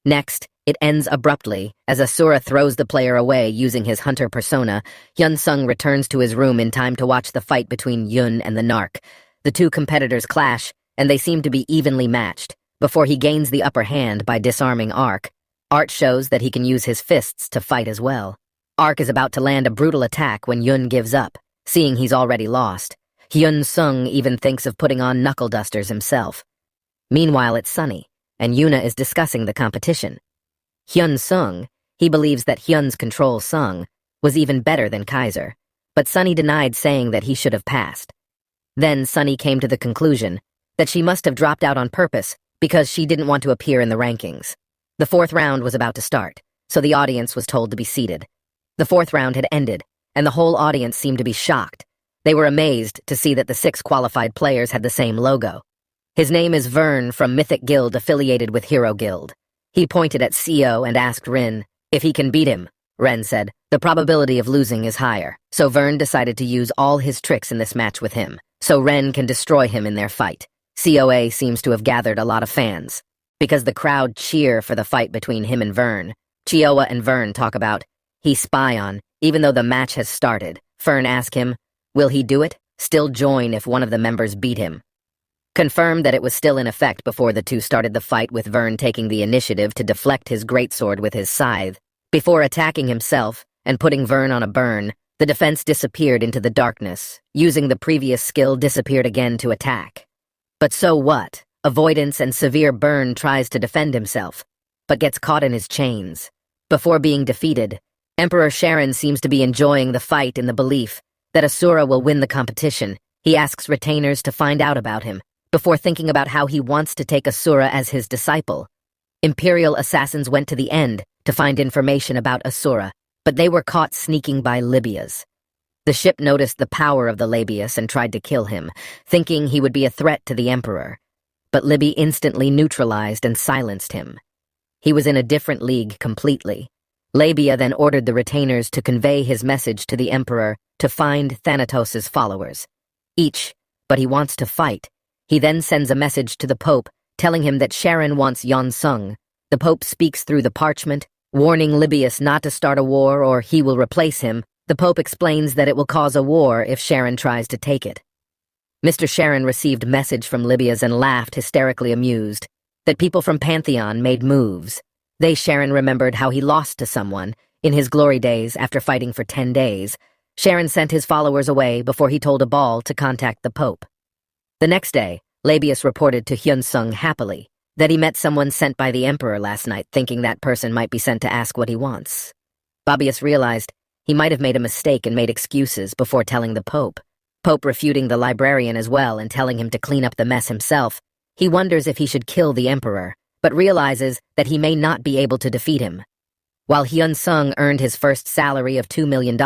Speaker 1: Next, it ends abruptly as Asura throws the player away using his hunter persona. Hyun-sung returns to his room in time to watch the fight between Yun and the Narc. The 2 competitors clash, and they seem to be evenly matched, before he gains the upper hand by disarming Ark. Art shows that he can use his fists to fight as well. Ark is about to land a brutal attack when Yun gives up, seeing he's already lost. Hyun-sung even thinks of putting on knuckle dusters himself. Meanwhile, it's sunny, and Yuna is discussing the competition. Hyun-sung, he believes that Hyun's control Sung was even better than Kaiser, but Sunny denied, saying that he should have passed. Then Sunny came to the conclusion that she must have dropped out on purpose because she didn't want to appear in the rankings. The 4th round was about to start, so the audience was told to be seated. The 4th round had ended, and the whole audience seemed to be shocked. They were amazed to see that the 6 qualified players had the same logo. His name is Vern from Mythic Guild affiliated with Hero Guild. He pointed at CO and asked Rin if he can beat him. Ren said, the probability of losing is higher, so Vern decided to use all his tricks in this match with him, so Ren can destroy him in their fight. COA seems to have gathered a lot of fans, because the crowd cheer for the fight between him and Vern. Chioa and Vern talk about he spy on, even though the match has started. Fern asks him, will he do it? Still join if one of the members beat him. Confirmed that it was still in effect before the 2 started the fight, with Vern taking the initiative to deflect his greatsword with his scythe. Before attacking himself and putting Vern on a burn, the defense disappeared into the darkness. Using the previous skill, disappeared again to attack. But so what? Avoidance and severe burn tries to defend himself, but gets caught in his chains. Before being defeated, Emperor Sharon seems to be enjoying the fight in the belief that Asura will win the competition. He asks retainers to find out about him, before thinking about how he wants to take Asura as his disciple. Imperial assassins went to the end to find information about Asura, but they were caught sneaking by Libias. The ship noticed the power of the Labius and tried to kill him, thinking he would be a threat to the Emperor. But Libby instantly neutralized and silenced him. He was in a different league completely. Labia then ordered the retainers to convey his message to the Emperor to find Thanatos' followers. But he wants to fight. He then sends a message to the Pope, telling him that Sharon wants Yon-sung. The Pope speaks through the parchment, warning Libius not to start a war or he will replace him. The Pope explains that it will cause a war if Sharon tries to take it. Mr. Sharon received message from Libias and laughed, hysterically amused, that people from Pantheon made moves. Sharon remembered how he lost to someone in his glory days after fighting for 10 days. Sharon sent his followers away before he told a ball to contact the Pope. The next day, Labius reported to Hyun-sung happily that he met someone sent by the Emperor last night, thinking that person might be sent to ask what he wants. Babius realized he might have made a mistake and made excuses before telling the Pope. Pope refuting the librarian as well and telling him to clean up the mess himself. He wonders if he should kill the Emperor, but realizes that he may not be able to defeat him. While Hyun-sung earned his first salary of $2 million,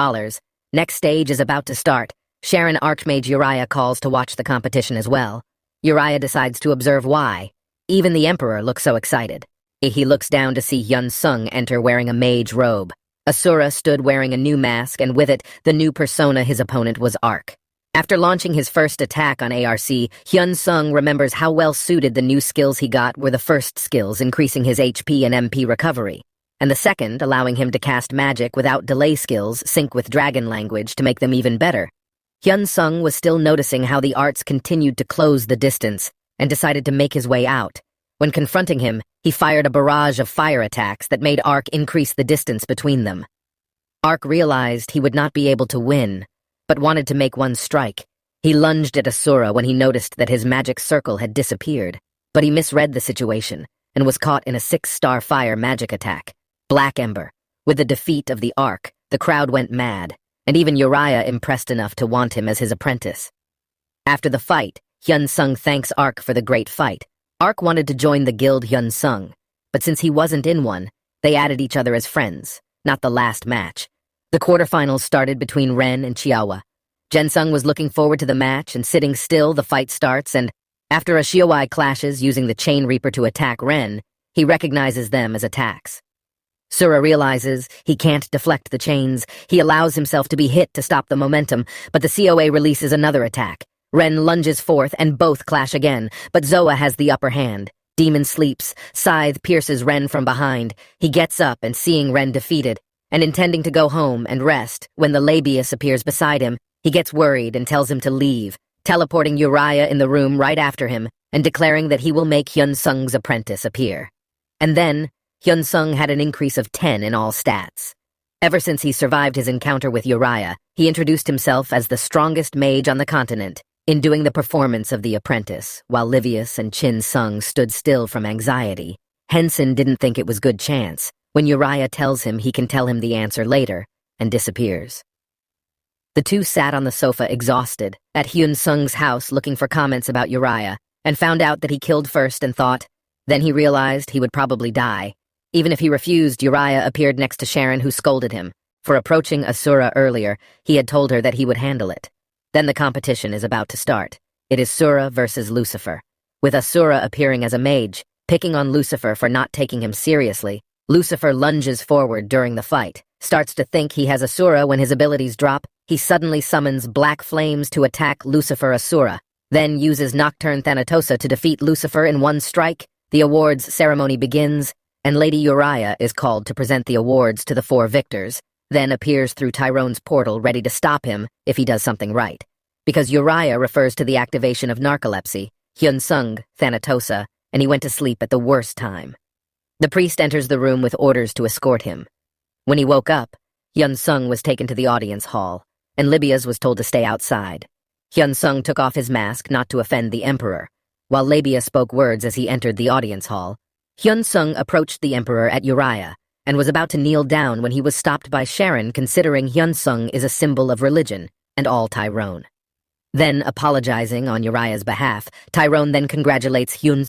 Speaker 1: next stage is about to start. Sharon Archmage Uriah calls to watch the competition as well. Uriah decides to observe why. Even the Emperor looks so excited. He looks down to see Hyun-sung enter wearing a mage robe. Asura stood wearing a new mask, and with it, the new persona his opponent was Ark. After launching his first attack on ARC, Hyun-sung remembers how well suited the new skills he got were the first skills, increasing his HP and MP recovery, and the second, allowing him to cast magic without delay skills, sync with dragon language to make them even better. Hyun-sung was still noticing how the arts continued to close the distance, and decided to make his way out. When confronting him, he fired a barrage of fire attacks that made Arc increase the distance between them. Arc realized he would not be able to win, but wanted to make one strike. He lunged at Asura when he noticed that his magic circle had disappeared, but he misread the situation and was caught in a 6-star fire magic attack, Black Ember. With the defeat of the Arc, the crowd went mad, and even Uriah impressed enough to want him as his apprentice. After the fight, Hyun-sung thanks Arc for the great fight. Arc wanted to join the guild Hyun-sung, but since he wasn't in one, they added each other as friends, not the last match. The quarterfinals started between Ren and Chiawa. Jensung was looking forward to the match, and sitting still, the fight starts, and after a Shiowai clashes using the Chain Reaper to attack Ren, he recognizes them as attacks. Sura realizes he can't deflect the chains. He allows himself to be hit to stop the momentum, but the COA releases another attack. Ren lunges forth, and both clash again, but Zoa has the upper hand. Demon sleeps. Scythe pierces Ren from behind. He gets up, and seeing Ren defeated, and intending to go home and rest, when the Labius appears beside him, he gets worried and tells him to leave, teleporting Uriah in the room right after him, and declaring that he will make Hyun-sung's apprentice appear. And then, Hyun-sung had an increase of 10 in all stats. Ever since he survived his encounter with Uriah, he introduced himself as the strongest mage on the continent, in doing the performance of the apprentice, while Livius and Chin-sung stood still from anxiety. Henson didn't think it was good chance, when Uriah tells him he can tell him the answer later, and disappears. The two sat on the sofa exhausted, at Hyun-sung's house looking for comments about Uriah, and found out that he killed first and thought. Then he realized he would probably die. Even if he refused, Uriah appeared next to Sharon, who scolded him. For approaching Asura earlier, he had told her that he would handle it. Then the competition is about to start. It is Sura versus Lucifer, with Asura appearing as a mage, picking on Lucifer for not taking him seriously. Lucifer lunges forward during the fight, starts to think he has Asura when his abilities drop. He suddenly summons black flames to attack Lucifer Asura, then uses Nocturne Thanatosa to defeat Lucifer in one strike. The awards ceremony begins, and Lady Uriah is called to present the awards to the 4 victors, then appears through Tyrone's portal ready to stop him if he does something right. Because Uriah refers to the activation of narcolepsy, Hyun-sung, Thanatosa, and he went to sleep at the worst time. The priest enters the room with orders to escort him. When he woke up, Hyun-sung was taken to the audience hall, and Libias was told to stay outside. Hyun-sung took off his mask not to offend the emperor. While Labia spoke words as he entered the audience hall, Hyun-sung approached the emperor at Uriah, and was about to kneel down when he was stopped by Sharon, considering Hyun-sung is a symbol of religion, and all Tyrone. Then, apologizing on Uriah's behalf, Tyrone then congratulates Hyun